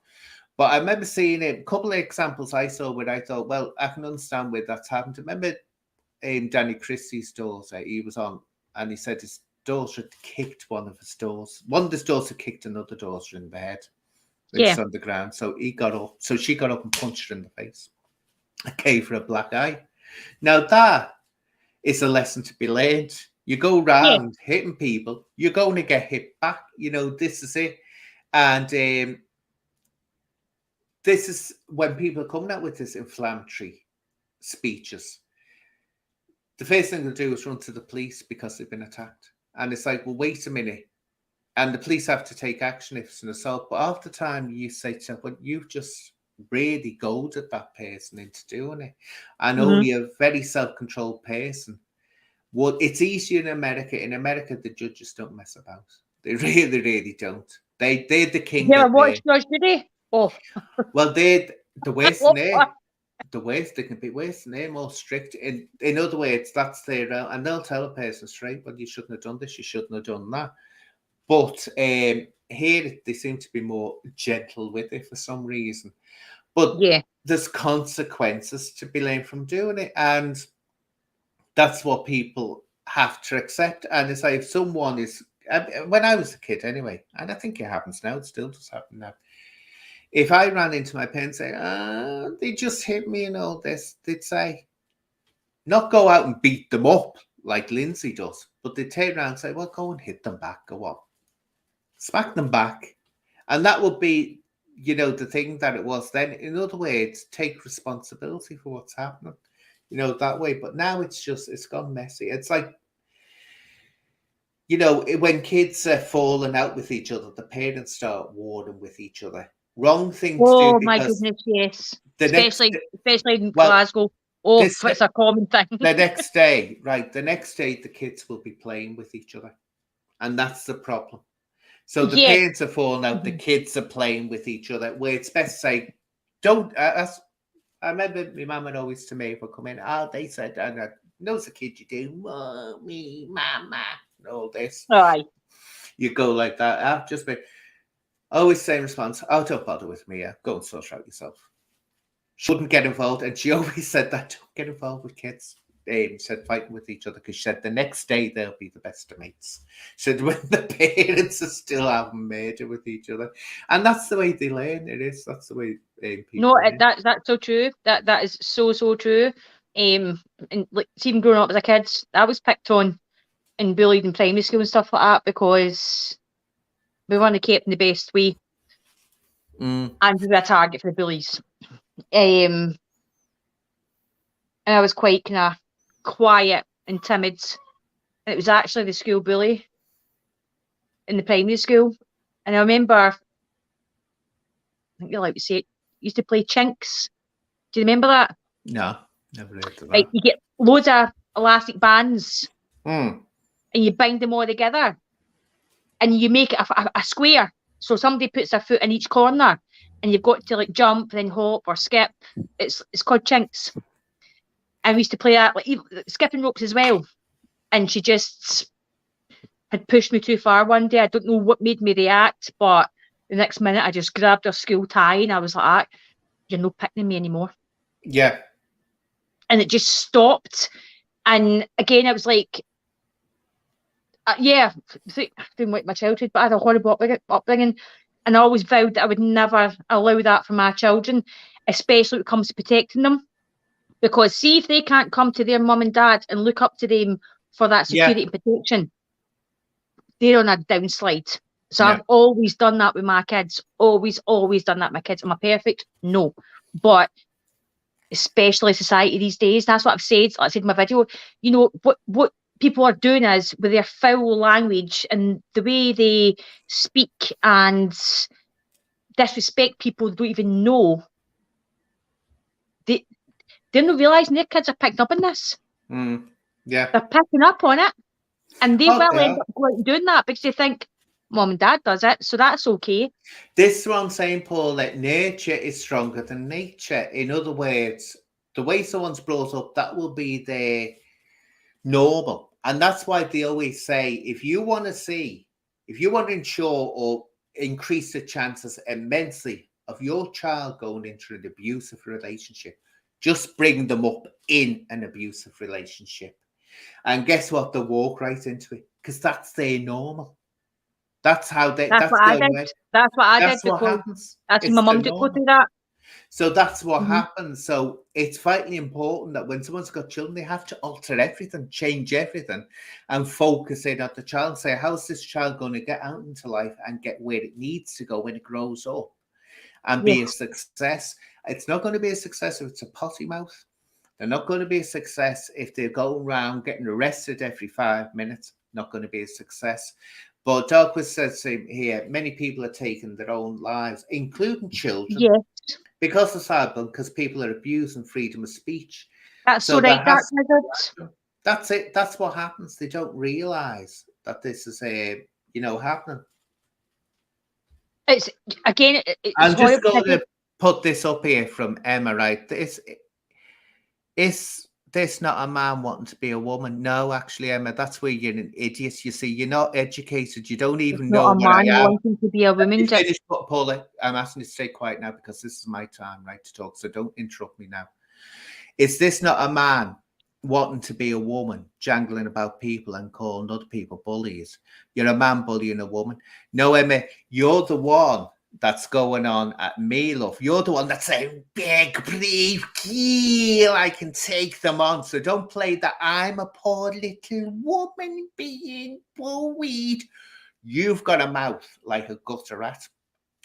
But I remember seeing a couple of examples I saw where I thought, well, I can understand where that's happened. I remember Danny Christie's daughter, he was on, and he said his daughter had kicked one of his daughters. One of his daughters kicked another daughter in the head. It's on the ground. So he got up. So she got up and punched her in the face. I gave her a black eye. Now that is a lesson to be learned. You go around hitting people, you're going to get hit back. This is it. And this is when people are coming out with this inflammatory speeches. The first thing they'll do is run to the police because they've been attacked. And it's like, well, wait a minute. And the police have to take action if it's an assault. But after time, you say to yourself, well, you've just really goaded that person into doing it. And only a very self-controlled person. Well, it's easier in America. In America, the judges don't mess about. They really, really don't. They're the king Yeah, of watch the. Judge Judy. Oh, Well, they're the I worst, love and they that. the worst they can be worse, and they're more strict. In other words, that's their and they'll tell a person straight, well, you shouldn't have done this, you shouldn't have done that. But here they seem to be more gentle with it for some reason. But Yeah. there's consequences to be learned from doing it, and that's what people have to accept. And it's like if someone is, when I was a kid anyway, and I think it happens now, it still does happen now. If I ran into my parents and say, they just hit me and all this, they'd say, not go out and beat them up like Lindsay does, but they'd turn around and say, well, go and hit them back, go on. Smack them back. And that would be, the thing that it was then. In other words, take responsibility for what's happening, that way. But now it's gone messy. It's like, when kids are falling out with each other, the parents start warring with each other. Wrong thing to do Oh my because goodness, yes. the next, Especially in well, Glasgow. Oh, this it's a common thing. the next day, right? The next day, the kids will be playing with each other, and that's the problem. So the Yeah. parents are falling out, the kids are playing with each other. Where it's best to say, don't. I remember my mum would always to me would come in. Oh, they said, and knows the kid you do, mommy, mama, and all this. Aye. You go like that. I've just been always same response. Oh, don't bother with me. Go and sort out yourself. She wouldn't get involved, and she always said that. Don't get involved with kids. Said fighting with each other because she said the next day they'll be the best of mates. She said when the parents are still having murder with each other, and that's the way they learn. It is. That's the way people. No, learn. that's so true. That is so true. And like even growing up as a kid, I was picked on and bullied in primary school and stuff like that because we weren't kept in the best way, and we were a target for the bullies. And I was quite kind of quiet and timid. And it was actually the school bully in the primary school. And I remember, I think you like to say it, used to play chinks. Do you remember that? No, never heard of that. Like you get loads of elastic bands and you bind them all together and you make it a square. So somebody puts their foot in each corner and you've got to like jump, then hop or skip. It's called chinks. And we used to play that, like skipping ropes as well. And she just had pushed me too far one day. I don't know what made me react, but the next minute I just grabbed her school tie and I was like, you're not picking me anymore. Yeah. And it just stopped. And again, I was like, I didn't like my childhood, but I had a horrible upbringing. And I always vowed that I would never allow that for my children, especially when it comes to protecting them. Because see if they can't come to their mum and dad and look up to them for that security and protection, they're on a downslide. So I've always done that with my kids. Always done that with my kids. Am I perfect? No. But especially society these days, that's what I've said. Like I said in my video, what people are doing is with their foul language and the way they speak and disrespect people they don't even know. They're not realising their kids are picking up on this. Yeah. They're picking up on it. And they will end up going and doing that because they think mom and dad does it, so that's okay. This is what I'm saying, Paul, that nature is stronger than nature. In other words, the way someone's brought up, that will be their normal. And that's why they always say, if you want to ensure or increase the chances immensely of your child going into an abusive relationship, just bring them up in an abusive relationship. And guess what? They'll walk right into it because that's their normal. That's how they. That's what I did. That's what I did. That's what happens. That's when my mum did go through that. So that's what happens. So it's vitally important that when someone's got children, they have to alter everything, change everything, and focus in on the child. Say, how's this child going to get out into life and get where it needs to go when it grows up and be a success? It's not going to be a success if it's a potty mouth. They're not going to be a success if they're going around getting arrested every 5 minutes. Not going to be a success. But Darkwood says here, many people are taking their own lives, including children. Yes. Because of cyber, because people are abusing freedom of speech. That's so right, that's it. That's what happens. They don't realise that this is happening. It's again, it's I'm just horrible. going to put this up here from Emma, right? Is this not a man wanting to be a woman? No, actually, Emma, that's where you're an idiot. You see, you're not educated. You don't It's even not know a what I man am. wanting to be a woman. You finish, Paula. I'm asking you to stay quiet now because this is my time, right, to talk. So don't interrupt me now. Is this not a man wanting to be a woman, jangling about people and calling other people bullies? You're a man bullying a woman. No, Emma, you're the one that's going on at me, love. You're the one that's saying, big, brave keel, I can take them on. So don't play that I'm a poor little woman being bullied. You've got a mouth like a gutter rat.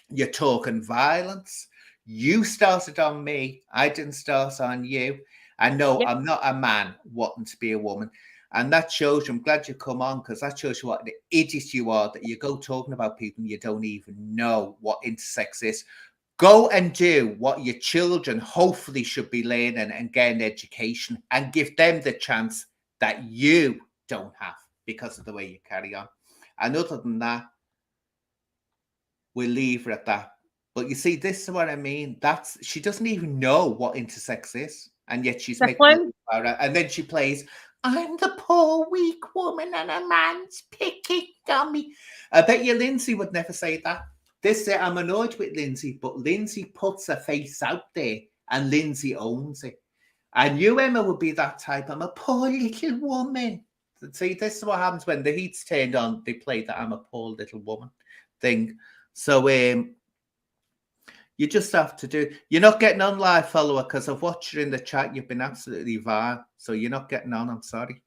You're talking violence. You started on me. I didn't start on you. I know Yep. I'm not a man wanting to be a woman. And that shows you, I'm glad you come on, because that shows you what the idiot you are, that you go talking about people and you don't even know what intersex is. Go and do what your children hopefully should be learning and getting education, and give them the chance that you don't have because of the way you carry on. And other than that, we'll leave her at that. But you see, this is what I mean. She doesn't even know what intersex is, and yet she's making it about it. And then she plays, I'm the poor weak woman and a man's picking on me. I bet you Lindsay would never say that. I'm annoyed with Lindsay, but Lindsay puts her face out there and Lindsay owns it. And you, Emma, would be that type. I'm a poor little woman. See, this is what happens when the heat's turned on. They play that I'm a poor little woman thing. So you just have to do. You're not getting on live, follower, because I've watched you in the chat. You've been absolutely vile. So you're not getting on. I'm sorry.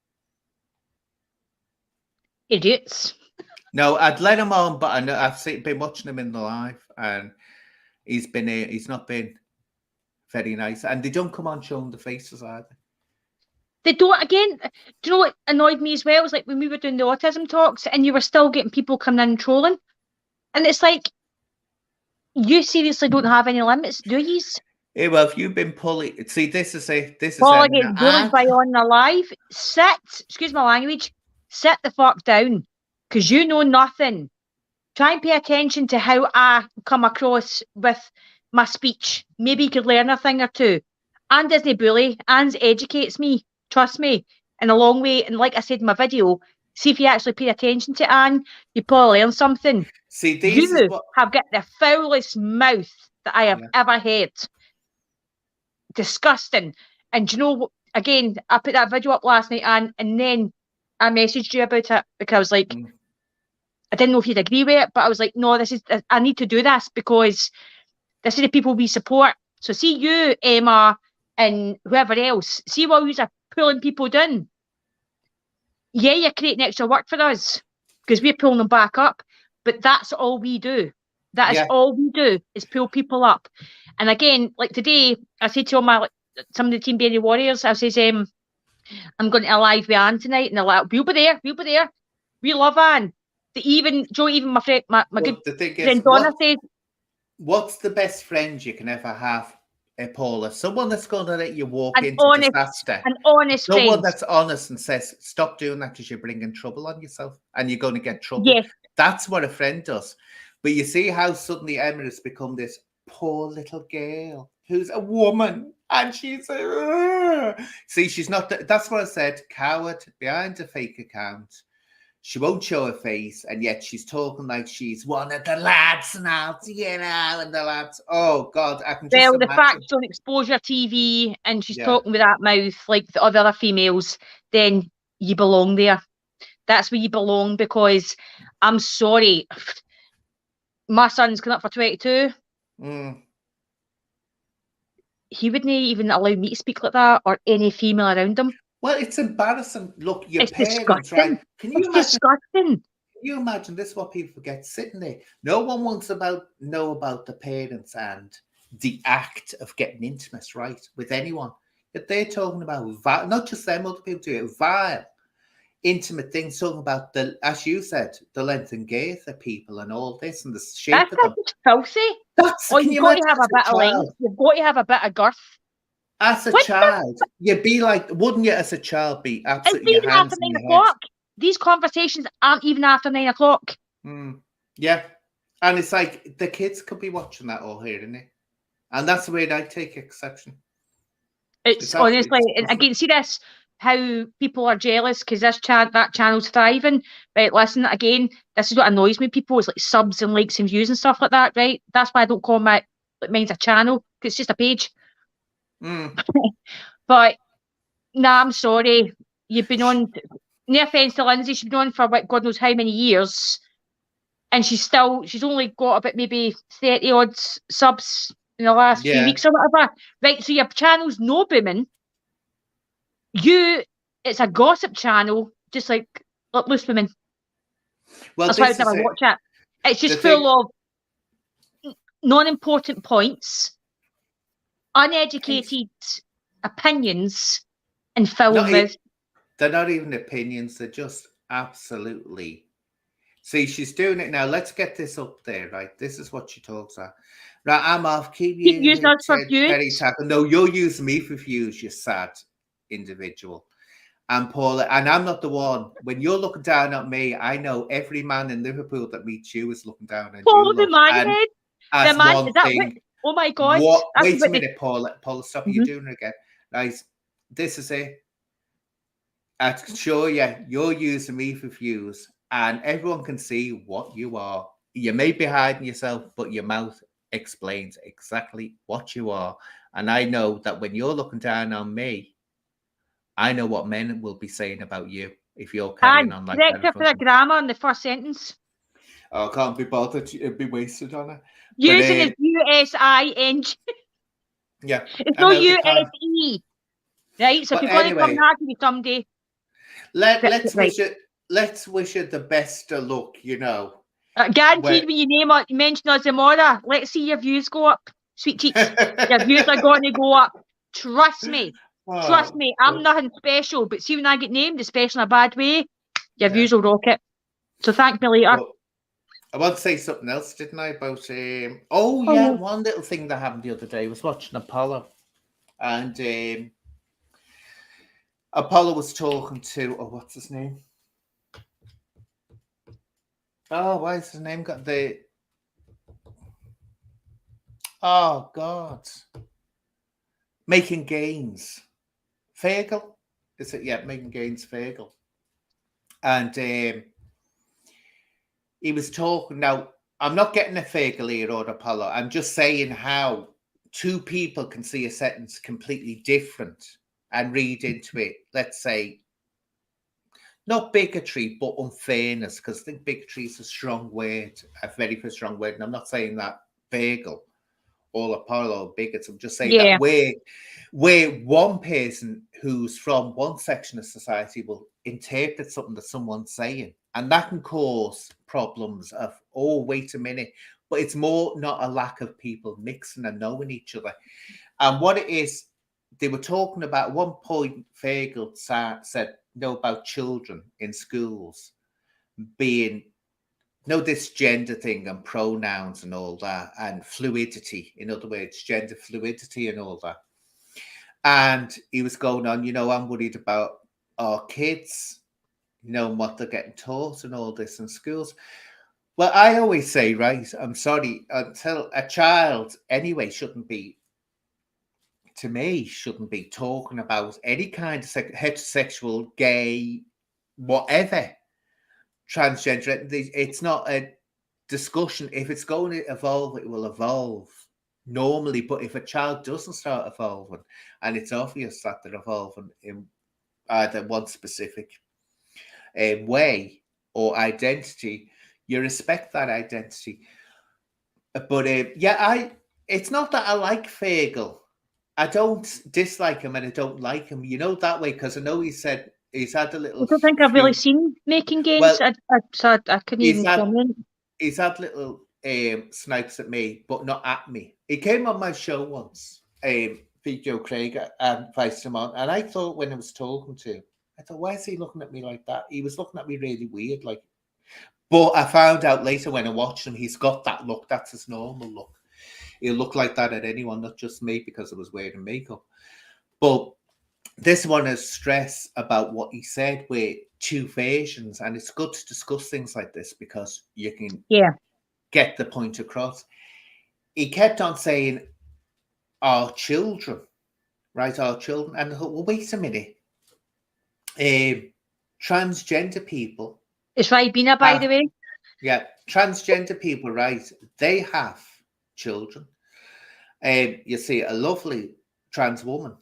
Idiots. No, I'd let him on, but I know I've been watching him in the live, and he's not been very nice. And they don't come on showing the faces either. They don't. Again, do you know what annoyed me as well? It was like when we were doing the autism talks and you were still getting people coming in and trolling. And it's like, you seriously don't have any limits, do you? Hey, well, if you've been pulling, see, this is all I get bullied by on the live. Excuse my language, sit the fuck down, because you know nothing. Try and pay attention to how I come across with my speech. Maybe you could learn a thing or two. Anne doesn't bully. Anne educates me. Trust me, in a long way. And like I said in my video, see if you actually pay attention to Anne, you probably learn something. See, you have got the foulest mouth that I have ever heard. Disgusting. And you know, again, I put that video up last night, and then I messaged you about it because I was like, I didn't know if you'd agree with it, but I was like, no, I need to do this because this is the people we support. So see you, Emma, and whoever else, see while you're pulling people down. Yeah, you're creating extra work for us because we're pulling them back up, but that's all we do. That is all we do, is pull people up. And again, like today, I said to all some of the Team Berry Warriors, I says, I'm going to a live with Anne tonight, and they're like, we'll be there. We love Anne. Even my friend, my good friend Donna says, what's the best friend you can ever have, Paula? Someone that's going to let you walk into disaster. An honest friend. Someone that's honest and says, stop doing that because you're bringing trouble on yourself and you're going to get trouble. Yes. That's what a friend does. But you see how suddenly Emma has become this poor little girl who's a woman, and she's see, she's not. That's what I said. Coward behind a fake account. She won't show her face, and yet she's talking like she's one of the lads now, and the lads. Oh God, I can just imagine. The fact's on Exposure TV, and she's talking with that mouth like the other females. Then you belong there. That's where you belong, because I'm sorry, my son's coming up for 22. He wouldn't even allow me to speak like that, or any female around him. Well, it's embarrassing. Look, your it's parents, disgusting. right? Can you imagine? Disgusting. Can you imagine this? What people forget, sitting there. No one wants to know about the parents and the act of getting intimate, right, with anyone. But they're talking about not just them, other people do it. Vile, intimate things. Talking about as you said, the length and girth of people and all this and the shape of them. That's filthy. You've got to have a bit of length. You've got to have a bit of girth. As a child, you'd be like, wouldn't you? As a child, be absolutely. It's even after 9 o'clock. These conversations aren't even after 9 o'clock. Yeah, And it's like the kids could be watching that or hearing it. And that's the way I take exception. It's honestly, and I can see this, how people are jealous because that channel's thriving. Right, listen, again, this is what annoys me. People is like subs and likes and views and stuff like that, right? That's why I don't call mine's a channel, because it's just a page. Mm. But nah, I'm sorry. You've been on, no offence to Lindsay, she's been on for like God knows how many years. And she's only got about maybe 30 odd subs in the last few weeks or whatever. Right, so your channel's no booming. It's a gossip channel, just like Loose Women. Well, that's why I would never watch it. It's just full of non-important points, uneducated opinions, and filmers. They're not even opinions, they're just absolutely. See, she's doing it now. Let's get this up there, right? This is what she talks about. Right, I'm off. Keep using us for views. No, you're using me for views, you sad individual. And Paula, and I'm not the one. When you're looking down at me, I know every man in Liverpool that meets you is looking down at you. The man head. As man, one thing. Oh my God. Wait a minute, Paula. Paula, stop. You're doing it again. Nice. This is it. I assure you, you're using me for views, and everyone can see what you are. You may be hiding yourself, but your mouth explains exactly what you are. And I know that when you're looking down on me, I know what men will be saying about you if you're carrying on like that. For the grammar in the first sentence. Oh, I can't be bothered. It'd be wasted on it. Using is USING. Yeah. It's no USE. Right? So if you're going to come back to me someday, let's wish it the best of luck, you know. Guaranteed when you mention us tomorrow, let's see your views go up. Sweet cheeks. Your views are going to go up. Trust me. Trust me, I'm nothing special, but see when I get named, especially in a bad way, your views will rocket. So thank me later. Well, I want to say something else, didn't I? About one little thing that happened the other day. I was watching Apollo, and Apollo was talking to what's his name? Oh, why is his name got the? Oh God, Making Gains. Fagel, is it? Yeah, Making Gains Fagel. And he was talking. Now, I'm not getting a Fagel here or Apollo. I'm just saying how two people can see a sentence completely different and read into it. Let's say, not bigotry, but unfairness, because I think bigotry is a strong word, a very strong word. And I'm not saying that Fagel or Apollo bigots. I'm just saying that where one person who's from one section of society will interpret something that someone's saying, and that can cause problems of, oh, wait a minute. But it's more not a lack of people mixing and knowing each other. And what it is, they were talking about, at one point, Fagel said, about children in schools being, this gender thing and pronouns and all that, and fluidity, in other words, gender fluidity and all that. And he was going on, I'm worried about our kids, and what they're getting taught and all this in schools. Well, I always say, right, I'm sorry, until a child anyway shouldn't be talking about any kind of heterosexual, gay, whatever, transgender. It's not a discussion. If it's going to evolve, it will evolve normally. But if a child doesn't start evolving, and it's obvious that they're evolving in either one specific way or identity, you respect that identity. But it's not that I like Fagel. I don't dislike him and I don't like him, that way, because I know he said he's had a little. I don't think I've really seen Making Gains, so I couldn't even comment. He's had little snipes at me, but not at me. He came on my show once, Joe Craig, and Vice Simon, and I thought when I was talking to him, I thought, why is he looking at me like that? He was looking at me really weird, like. But I found out later when I watched him, he's got that look. That's his normal look. He'll look like that at anyone, not just me, because I was wearing makeup. But this one has stress about what he said with two versions, and it's good to discuss things like this because you can get the point across. He kept on saying, our children, right? Our children. And I thought, well, wait a minute. Transgender people. It's Ribena, by the way. Yeah, transgender people, right? They have children. You see a lovely trans woman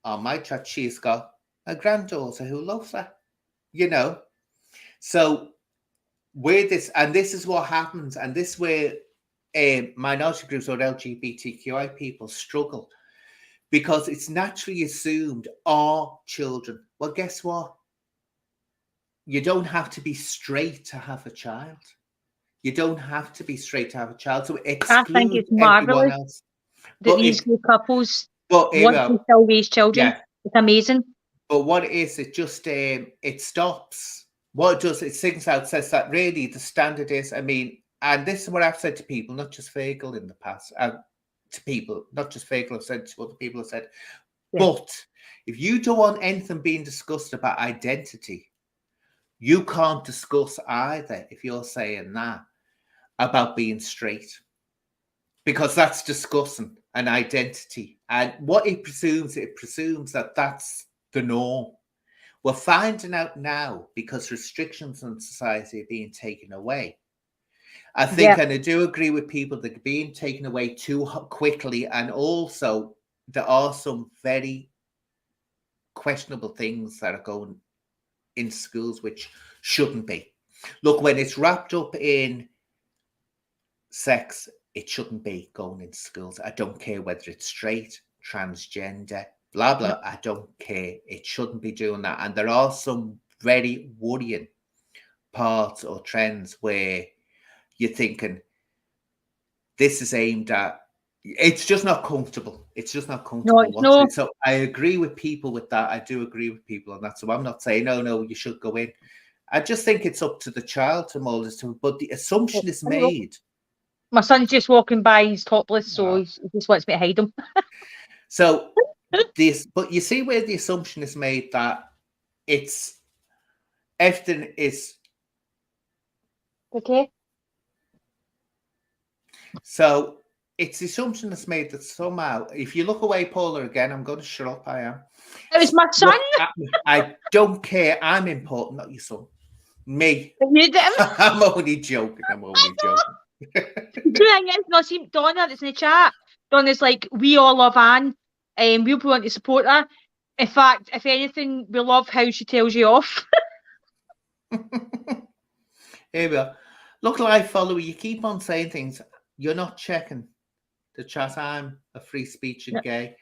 on my chat. She's got a granddaughter who loves her, you know. So where this, and this is what happens, and this is where minority groups or LGBTQI people struggle, because it's naturally assumed our children. Well, guess what? You don't have to be straight to have a child. You don't have to be straight to have a child. So I think exclude it's everyone marvellous else. that these two couples want to still raise children. Yeah. It's amazing. But what it is, it just it stops. What it does, it sings out, says that really the standard is, I mean, and this is what I've said to people, not just Fagel in the past, to people, not just Fagel, I've said to other people, have said, but if you don't want anything being discussed about identity, you can't discuss either, if you're saying that, about being straight, because that's discussing an identity. And what it presumes that that's the norm. We're finding out now, because restrictions on society are being taken away. I think, and I do agree with people that are being taken away too quickly. And also, there are some very questionable things that are going in schools which shouldn't be. Look, when it's wrapped up in sex, it shouldn't be going in schools. I don't care whether it's straight, transgender, blah, blah. I don't care. It shouldn't be doing that. And there are some very worrying parts or trends where you're thinking, this is aimed at, it's just not comfortable. It's just not comfortable. No. So I agree with people with that. I do agree with people on that. So I'm not saying, no, you should go in. I just think it's up to the child to mold this, but the assumption is made. My son's just walking by, he's topless, so he just wants me to hide him. So this, but you see where the assumption is made that it's everything is okay. So it's the assumption that's made that somehow, if you look away, Paula, again, I'm going to shut up. I am. It was my son. Look, I don't care. I'm important, not your son. Me. You did. I'm only joking. No, see, Donna that's in the chat. Donna's like, we all love Anne, and we'll want to support her. In fact, if anything, we love how she tells you off. Here we are. Look, live follower, you keep on saying things. You're not checking the chat. I'm a free speech and gay.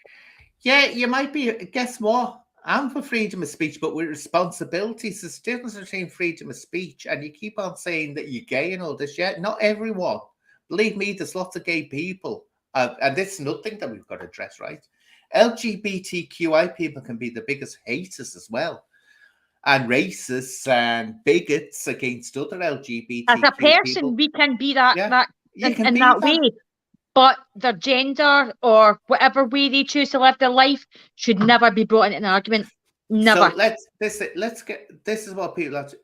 Yeah, you might be. Guess what? I'm for freedom of speech, but with responsibilities. There's a difference between freedom of speech and you keep on saying that you're gay and all this. Yeah, not everyone. Believe me, there's lots of gay people. And this is nothing that we've got to address, right? LGBTQI people can be the biggest haters as well. And racists and bigots against other LGBTQ as a person, people. We can be that in be that way. But their gender or whatever way they choose to live their life should never be brought into an argument. Never. So let's get. This is what people have to.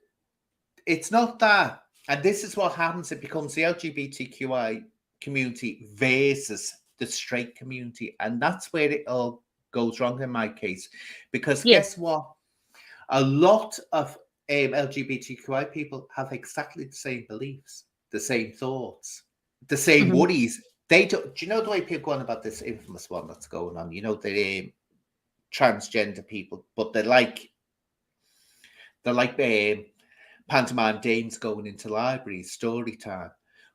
It's not that, and this is what happens. It becomes the LGBTQI community versus the straight community, and that's where it all goes wrong in my case. Because guess what? A lot of LGBTQI people have exactly the same beliefs, the same thoughts, the same worries. They don't. Do you know the way people go on about this infamous one that's going on? You know, the transgender people, but they're like pantomime dames going into libraries, story time,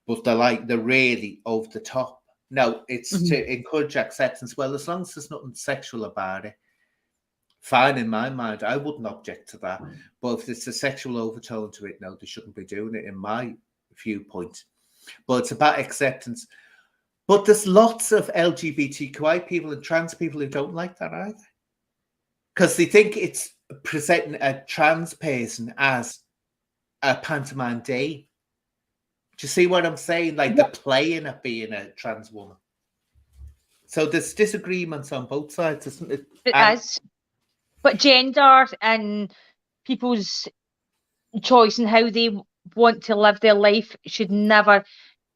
but they're really over the top. No, it's to encourage acceptance. Well, as long as there's nothing sexual about it, fine in my mind. I wouldn't object to that. But if there's a sexual overtone to it, no, they shouldn't be doing it in my viewpoint. But it's about acceptance. But there's lots of LGBTQI people and trans people who don't like that either. Because they think it's presenting a trans person as a pantomime dame. Do you see what I'm saying? Like they're playing at being a trans woman. So there's disagreements on both sides, isn't it? It is. But gender and people's choice and how they want to live their life should never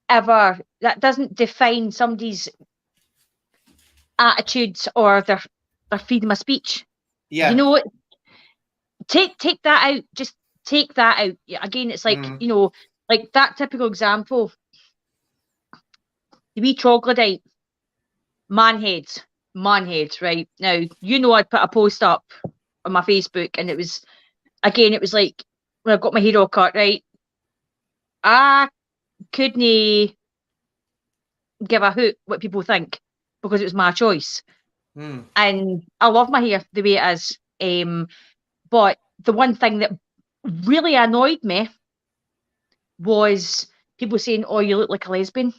that doesn't define somebody's attitudes or their freedom of speech. Yeah. You know, take that out. Just take that out. Again, it's like, you know, like that typical example. The wee troglodyte, man heads, right? Now, you know, I put a post up on my Facebook, and it was like, when I got my hair all cut, right? I couldn't give a hoot what people think, because it was my choice. And I love my hair the way it is. But the one thing that really annoyed me was people saying, "Oh, you look like a lesbian."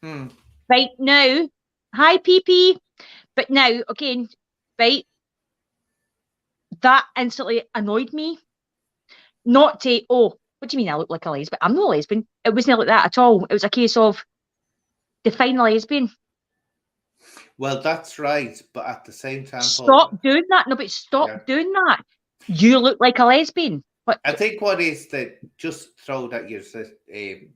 Right now, hi PP. But now, again, right, that instantly annoyed me. Not to, oh, what do you mean I look like a lesbian? I'm not a lesbian. It wasn't like that at all. It was a case of, define a lesbian. Well, that's right, but at the same time, Stop doing that. No, but stop doing that. You look like a lesbian. But I think what is that, just throw that your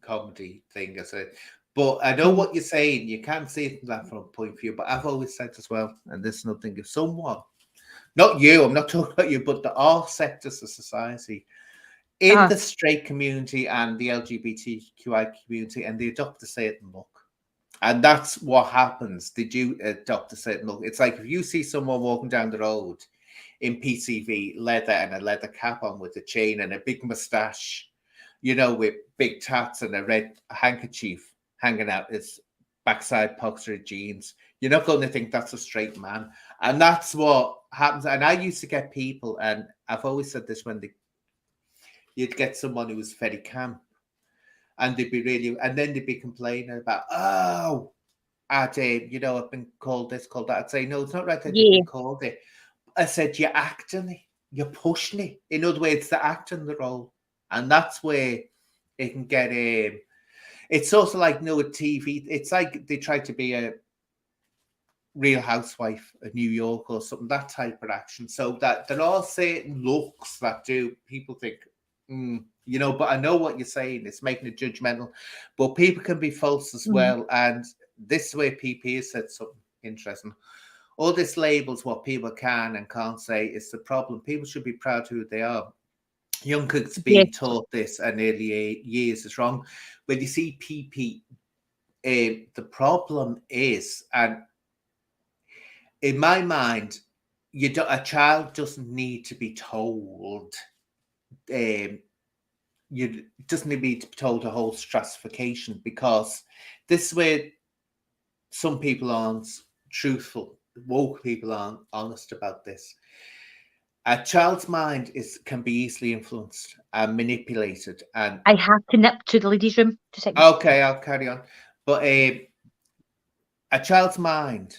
comedy thing as a, but I know what you're saying. You can't see it from that from a point of view, but I've always said as well, and this is nothing, if someone, not you, I'm not talking about you, but the all sectors of society, in the straight community and the LGBTQI community, and they adopt a certain look. And that's what happens. Did you adopt a certain look? It's like if you see someone walking down the road in PCV leather and a leather cap on with a chain and a big moustache, you know, with big tats and a red handkerchief hanging out his backside pockets of jeans, you're not going to think that's a straight man. And that's what happens. And I used to get people, and I've always said this, when you'd get someone who was very camp, and they'd be really, and then they'd be complaining about, oh, I've been called this, called that. I'd say, no, it's not right that you've been called it. I said, you're acting it, you're pushing it. In other words, they're acting the role. And that's where it can get it's also like, with TV, it's like they try to be a Real Housewife of New York or something, that type of action. So that there are certain looks that do people think, but I know what you're saying. It's making it judgmental, but people can be false as well. And this is where PP has said something interesting. All this labels what people can and can't say is the problem. People should be proud of who they are. Young kids being taught this at nearly years is wrong. When you see PP, the problem is, and in my mind, a child doesn't need to be told. You doesn't need to be told a whole stratification, because this is where some people aren't truthful. Woke people aren't honest about this. A child's mind can be easily influenced and manipulated. And I have to nip to the ladies' room. Okay, I'll carry on. But a child's mind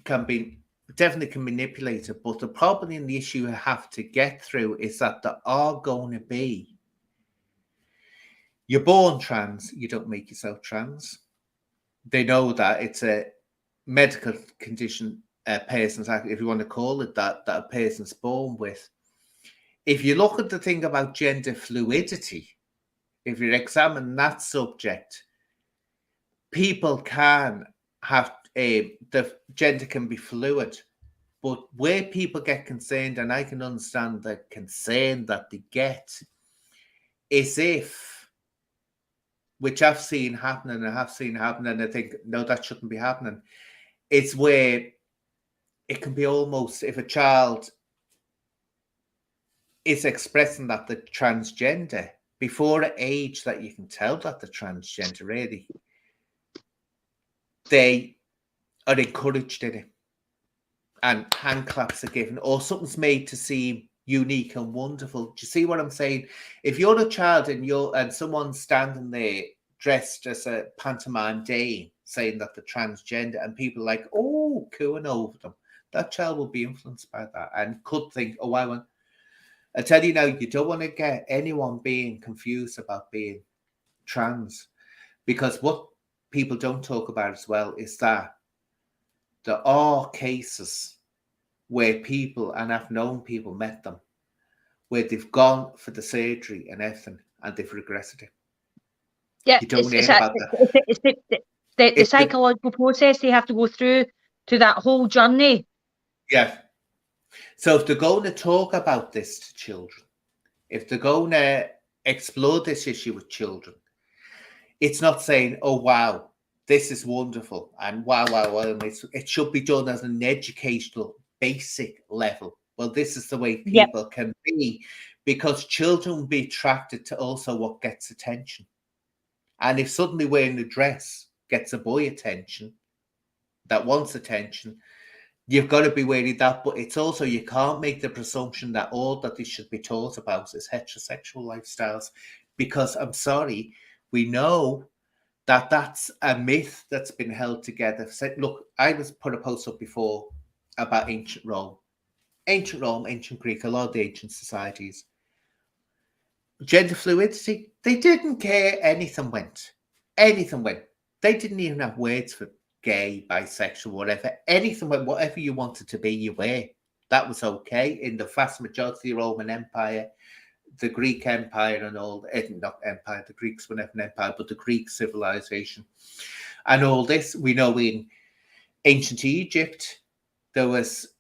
definitely can manipulate it. But the problem and the issue you have to get through is that there are going to be, you're born trans, you don't make yourself trans. They know that it's a medical condition, person's, if you want to call it that a person's born with. If you look at the thing about gender fluidity, if you examine that subject, people can have the gender can be fluid, but where people get concerned, and I can understand the concern that they get, is if, which I've seen happen, and I think, no, that shouldn't be happening. It's where it can be almost, if a child is expressing that they're transgender, before an age that you can tell that they're transgender, really, they are encouraged in it. And hand claps are given, or something's made to seem unique and wonderful. Do you see what I'm saying? If you're a child and someone's standing there dressed as a pantomime dame saying that they're transgender, and people are like, oh, cooing over them, that child will be influenced by that and could think, oh, I tell you now, you don't want to get anyone being confused about being trans, because what people don't talk about as well is that there are cases where people, and I've known people, met them, where they've gone for the surgery and everything, and they've regretted it. Yeah, You don't it's hear about that. the It's the, psychological process they have to go through to that whole journey. yeah. So if they're going to talk about this to children, if they're going to explore this issue with children, it's not saying, oh, wow, this is wonderful. And wow, wow, wow. It should be done as an educational, basic level. Well, this is the way Yep. people can be, because children will be attracted to also what gets attention. And if suddenly wearing a dress gets a boy attention, that wants attention, you've got to be wary of that. But it's also, you can't make the presumption that all that they should be taught about is heterosexual lifestyles, because I'm sorry, we know that that's a myth that's been held together. So, look, I was put a post up before about ancient Rome, ancient Greek, a lot of the ancient societies. Gender fluidity, they didn't care. Anything went. Anything went. They didn't even have words for gay, bisexual, whatever. Anything went. Whatever you wanted to be, you were. That was okay. In the vast majority of the Roman Empire, the Greek Empire and all, not empire, the Greeks were never an empire, but the Greek civilization and all this. We know in ancient Egypt, there was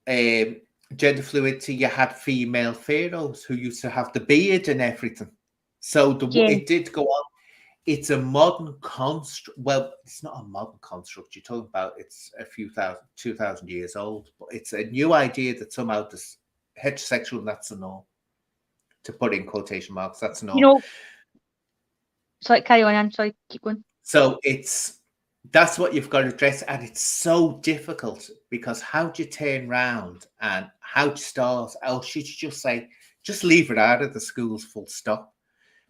gender fluidity. You had female pharaohs who used to have the beard and everything. So it did go on. It's a modern construct. Well, it's not a modern construct. You're talking about it's a few 2,000 years old, but it's a new idea that somehow this heterosexual, and that's the norm. To put in quotation marks, that's the norm. You know, sorry, carry on. I'm sorry, keep going. So that's what you've got to address, and it's so difficult because how do you turn around and how do you start? Or should you just say, just leave it out of the schools, full stop?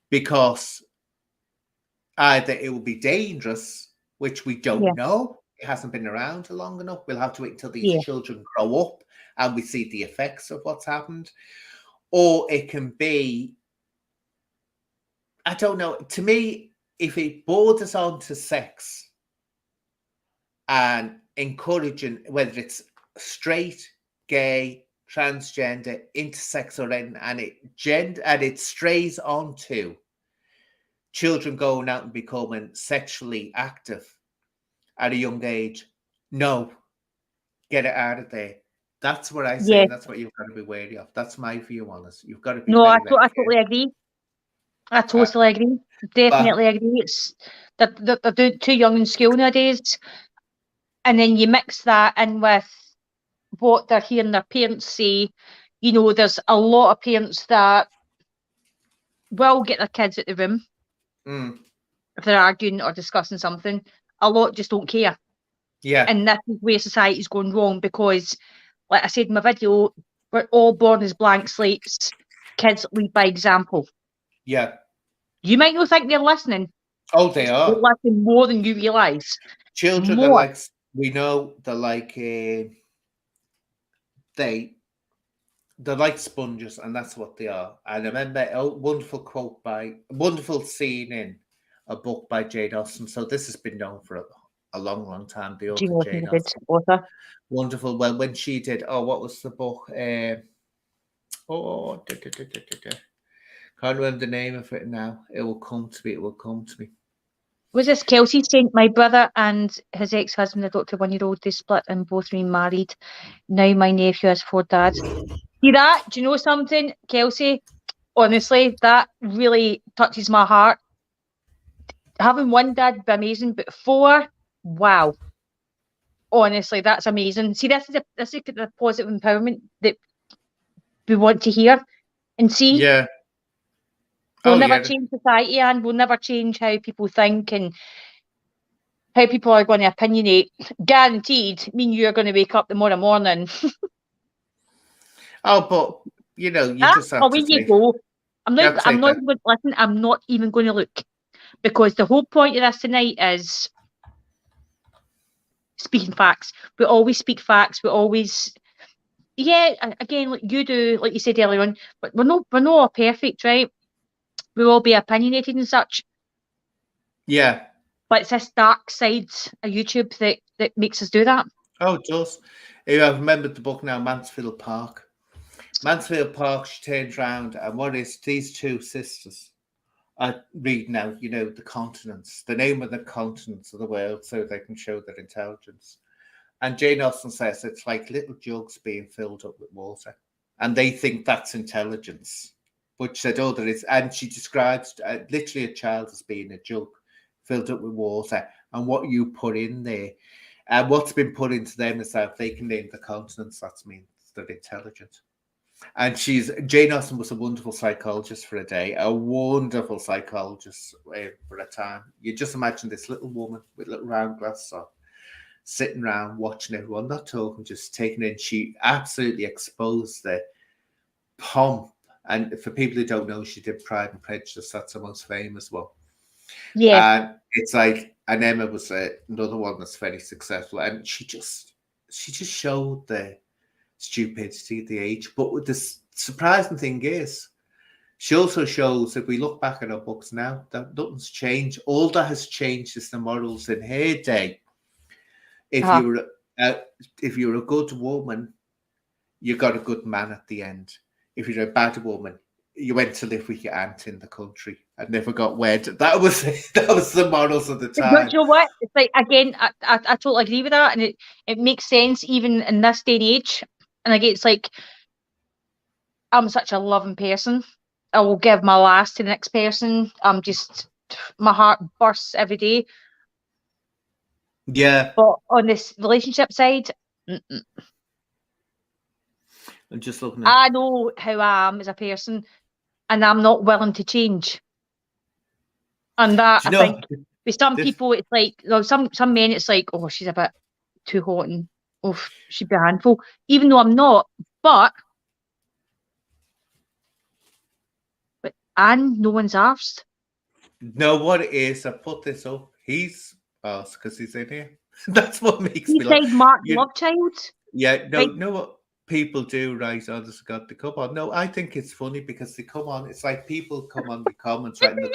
Because either it will be dangerous, which we don't know. It hasn't been around long enough. We'll have to wait until these children grow up and we see the effects of what's happened. Or it can be, I don't know, to me, if it borders on to sex and encouraging, whether it's straight, gay, transgender, intersex, or anything, and it strays onto children going out and becoming sexually active at a young age, no, get it out of there. That's what I say, and that's what you've got to be wary of. That's my view on this. You've got to be I totally agree. I totally agree. Definitely agree. It's they're too young in school nowadays, and then you mix that in with what they're hearing their parents say. You know, there's a lot of parents that will get their kids out the room if they're arguing or discussing something. A lot just don't care. Yeah. And this is where society's going wrong, because, like I said in my video, we're all born as blank slates. Kids lead by example. Yeah. You might not think they're listening. Oh, they are. They listen more than you realise. Children are like, we know they're like, they're like sponges, and that's what they are. And I remember a wonderful scene in a book by Jane Austen. So this has been known for a long, long time. The author Jane Austen. Wonderful. Well, when she did, what was the book? Can't remember the name of it now. It will come to me. Was this Kelsey saying my brother and his ex-husband, a doctor 1-year-old, they split and both remarried. Now my nephew has 4 dads. See that? Do you know something, Kelsey? Honestly, that really touches my heart. Having 1 dad would be amazing, but 4, wow. Honestly, that's amazing. See, this is the positive empowerment that we want to hear and see. Yeah. We'll never change society, and we'll never change how people think and how people are going to opinionate. Guaranteed, me and you are going to wake up tomorrow morning. But you just have to you go. I'm not even going to listen. I'm not even going to look, because the whole point of this tonight is speaking facts. We always speak facts. We always, again, like you do, like you said earlier on. But we're not all perfect, right? We'll all be opinionated and such. Yeah. But it's this dark side of YouTube that makes us do that. Oh, it does. I've remembered the book now, Mansfield Park. Mansfield Park, she turns around, and what is these 2 sisters reading out, the continents, the name of the continents of the world, so they can show their intelligence. And Jane Austen says it's like little jugs being filled up with water, and they think that's intelligence. But she said, "Oh, there is," and she describes literally a child as being a jug filled up with water, and what you put in there, and what's been put into them is that they can name the continents. That means they're intelligent. And Jane Austen was a wonderful psychologist for a day, a wonderful psychologist for a time. You just imagine this little woman with little round glasses on, sitting around watching everyone, not talking, just taking in. She absolutely exposed the pomp. And for people who don't know, she did Pride and Prejudice. That's the most famous one. Yeah. And it's like, and Emma was another one that's very successful. And she just showed the stupidity of the age. But the surprising thing is, she also shows, if we look back at her books now, that nothing's changed. All that has changed is the morals in her day. If you're a good woman, you got a good man at the end. If you're a bad woman, you went to live with your aunt in the country and never got wed. That was the morals of the time. But you know what? It's like, again, I totally agree with that, and it makes sense even in this day and age. And again, it's like, I'm such a loving person. I will give my last to the next person. My heart bursts every day. Yeah. But on this relationship side, I'm just looking at, I know how I am as a person, and I'm not willing to change. And that, I think, with some people, it's like, some men, it's like, oh, she's a bit too hot and, oh, she'd be a handful. Even though I'm not, but and no one's asked. No, what it is, I put this up. He's asked because he's in here. That's what makes me like. Mark Lovechild. Yeah, no, right? Know what people do, right? Oh, this got to come on. No, I think it's funny because they come on. It's like people come on the comments, right? And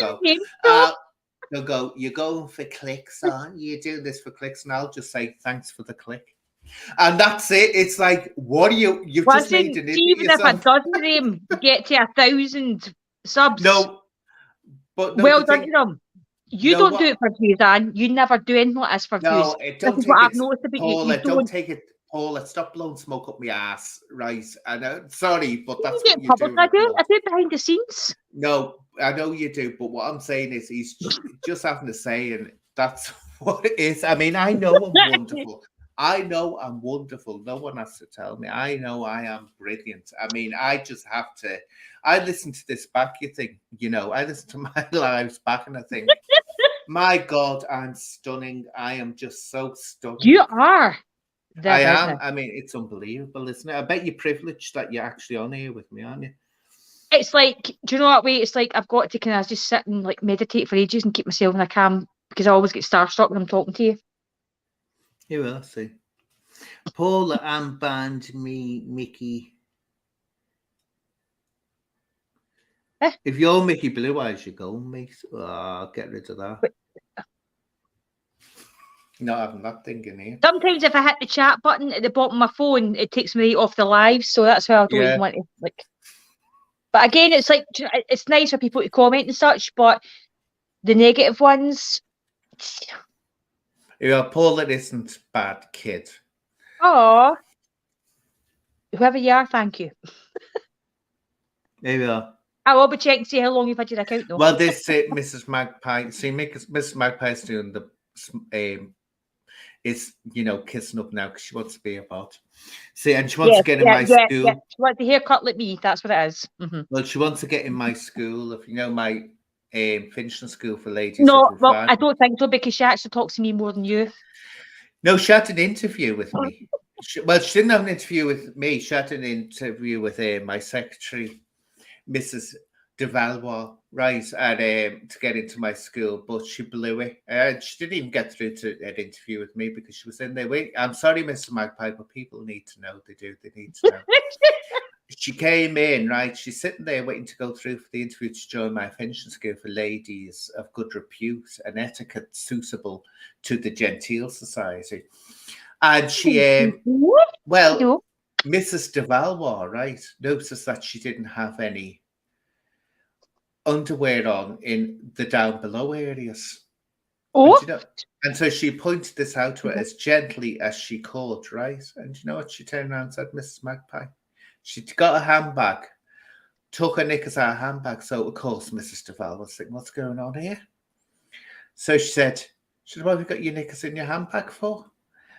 they'll go, you're going for clicks, aren't you? You're doing this for clicks. And I'll just say, thanks for the click. And that's it. It's like, what are you? You've just made an idiot. Even if it doesn't get to 1,000 subs. No. But no, well done to them. You don't do it for views, Anne. You never do anything like this for views. No, don't this is take what it, I've noticed about Paula, you. don't take it, Paula. Stop blowing smoke up my ass, right? And sorry, but that's what you do. I do it behind the scenes. No, I know you do, but what I'm saying is he's just having to say, and that's what it is. I mean, I know I'm wonderful. I know I'm wonderful. No one has to tell me. I know I am brilliant. I mean, I just have to. I listen to this back, I listen to my lives back and I think, my God, I'm stunning. I am just so stunning. You are. I am. I mean, it's unbelievable, isn't it? I bet you're privileged that you're actually on here with me, aren't you? It's like, do you know what way? It's like I've got to kind of just sit and like meditate for ages and keep myself in a calm, because I always get starstruck when I'm talking to you. You will see. Paula and band me, Mickey. If you're Mickey Blue Eyes, you go, mate. Oh, get rid of that. No, I haven't that thing in here. Sometimes if I hit the chat button at the bottom of my phone, it takes me right off the live, so that's why I don't even want to like. But again, it's like, it's nice for people to comment and such, but the negative ones. Yeah, Paula isn't bad, kid. Oh, whoever you are, thank you. There you are. I will be checking to see how long you've had your account though. Well, this Mrs. Magpie. See, Mrs. Magpie's doing the is kissing up now because she wants to be a bot. See, and she wants to get in my school. Yeah. She wants a haircut like me. That's what it is. Mm-hmm. Well, she wants to get in my school. If my finishing school for ladies. No, well, I don't think so, because she actually talks to me more than you. No, she had an interview with me. She didn't have an interview with me. She had an interview with my secretary, Mrs. de Valois, right, and to get into my school, but she blew it. She didn't even get through to an interview with me because she was in there. Wait, I'm sorry, Mr. Magpie, but people need to know. They do. They need to know. She came in, right? She's sitting there waiting to go through for the interview to join my finishing school for ladies of good repute and etiquette suitable to the genteel society. And she, Mrs. de Valois, right, noticed that she didn't have any underwear on in the down below areas. Oh, And so she pointed this out to her as gently as she could, right? And you know what she turned around and said, Mrs. Magpie? She got a handbag, took her knickers out of her handbag. So, of course, Mrs. Duval was thinking, what's going on here? So she said, what have you got your knickers in your handbag for?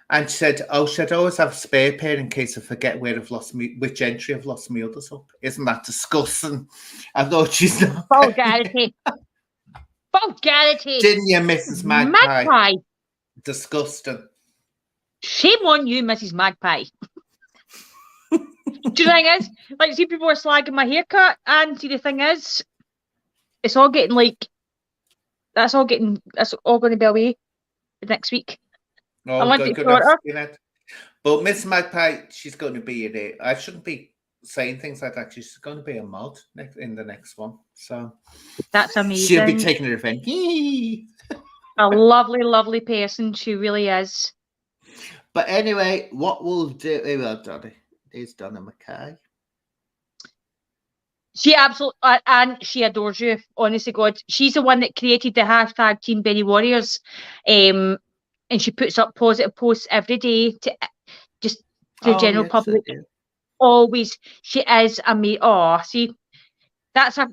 And she said, should I always have a spare pair in case I forget which entry I've lost my others up? Isn't that disgusting? I thought she's not. Vulgarity. Vulgarity. Didn't you, Mrs. Magpie? Disgusting. Shame on you, Mrs. Magpie. Do you think is? Like, see, people are slagging my haircut, and see, the thing is, it's all getting like, that's all going to be away next week. But Miss Magpie, she's going to be in it. I shouldn't be saying things like that. She's going to be a mod in the next one. So that's amazing. She'll be taking her event. A lovely, lovely person. She really is. But anyway, what we'll do, is Donna Mackay. She absolutely, and she adores you. Honestly, God, she's the one that created the hashtag Team Berry Warriors, and she puts up positive posts every day to just the general public. Always, she is amazing. Oh, see, that's her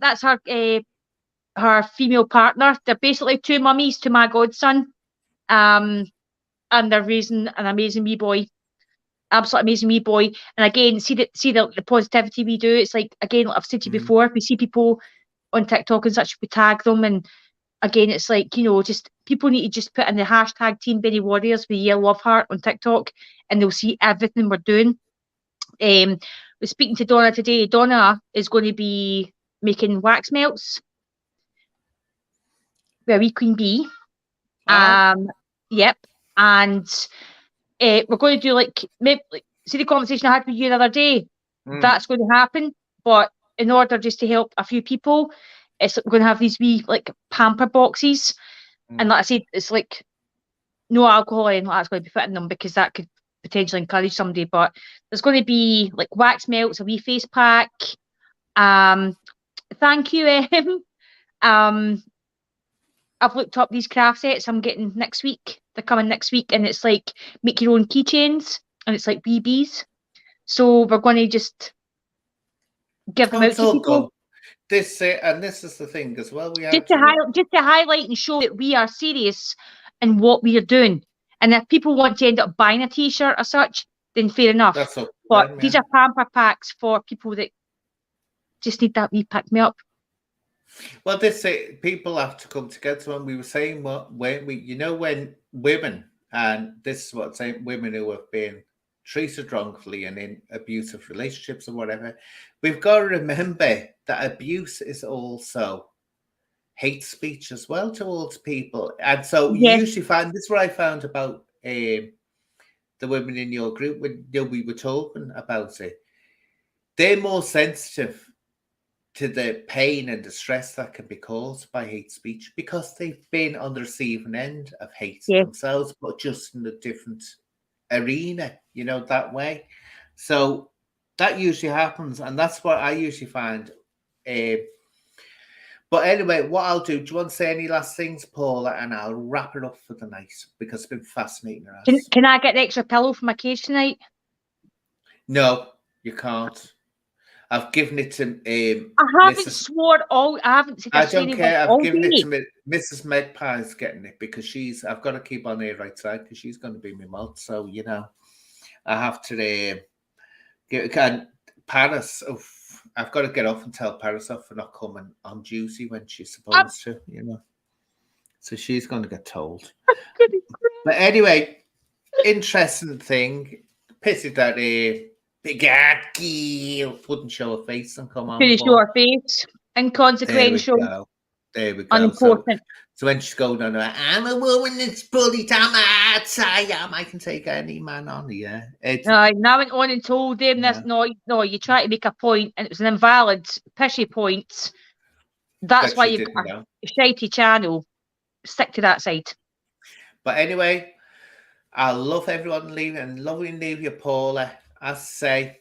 female partner. They're basically two mummies to my godson, and they're raising an amazing wee boy. Absolutely amazing wee boy. And again, see the positivity we do. It's like, again, like I've said to you before, we see people on TikTok and such, we tag them, and again, it's like, you know, just people need to just put in the hashtag Team Berry Warriors with your love heart on TikTok, and they'll see everything we're doing. We're speaking to Donna today. Donna is going to be making wax melts with a wee queen bee. Yep. And we're going to do maybe see the conversation I had with you the other day. That's going to happen, but in order just to help a few people, we're going to have these wee pamper boxes, and like I said, it's like no alcohol and that's going to be put in them because that could potentially encourage somebody. But there's going to be like wax melts, a wee face pack. Thank you, Em. I've looked up these craft sets I'm getting next week. They're coming next week, and it's like make your own keychains, and it's like BBs. So we're going to just give them out to people. This is the thing as well. Just to highlight and show that we are serious in what we are doing. And if people want to end up buying a T-shirt or such, then fair enough. But these are pamper packs for people that just need that wee pick me up. Well, people have to come together. When we were saying when women, and this is what I'm saying, women who have been treated wrongfully and in abusive relationships or whatever, we've got to remember that abuse is also hate speech as well towards people. And so you usually find, this is what I found about the women in your group when we were talking about it. They're more sensitive to the pain and distress that can be caused by hate speech because they've been on the receiving end of hate themselves, but just in a different arena, that way. So that usually happens, and that's what I usually find. But anyway, what I'll do you want to say any last things, Paula, and I'll wrap it up for the night because it's been fascinating. Can I get an extra pillow for my cage tonight? No, you can't. I've given it to I haven't sworn all. I haven't said. I don't care. I've given it to Mrs. Magpie's getting it because I've got to keep on the right side because she's going to be my mouth. So I have to get Paris. I've got to get off and tell Paris off for not coming on duty when she's supposed to. So she's going to get told. But anyway, interesting thing. Pity that big girl wouldn't show her face and come on. Couldn't show her face. Inconsequential. There we go. Unimportant. So when she's going on, I'm a woman that's bullied. I can take any man on. Yeah. I went on and told them this. No, you try to make a point, and it was an invalid, pishy point. That's why you've got a shitey channel. Stick to that side. But anyway, I love everyone leaving and lovely to leave you, Paula. As I say,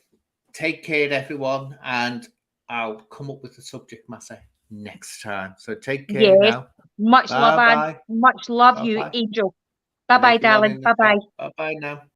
take care, everyone, and I'll come up with the subject matter next time. So take care Yes. now. Much love, Anne. Bye-bye. Much love you, Bye-bye. Angel. And Bye-bye, everyone darling. in the Bye-bye. chat. Bye-bye now.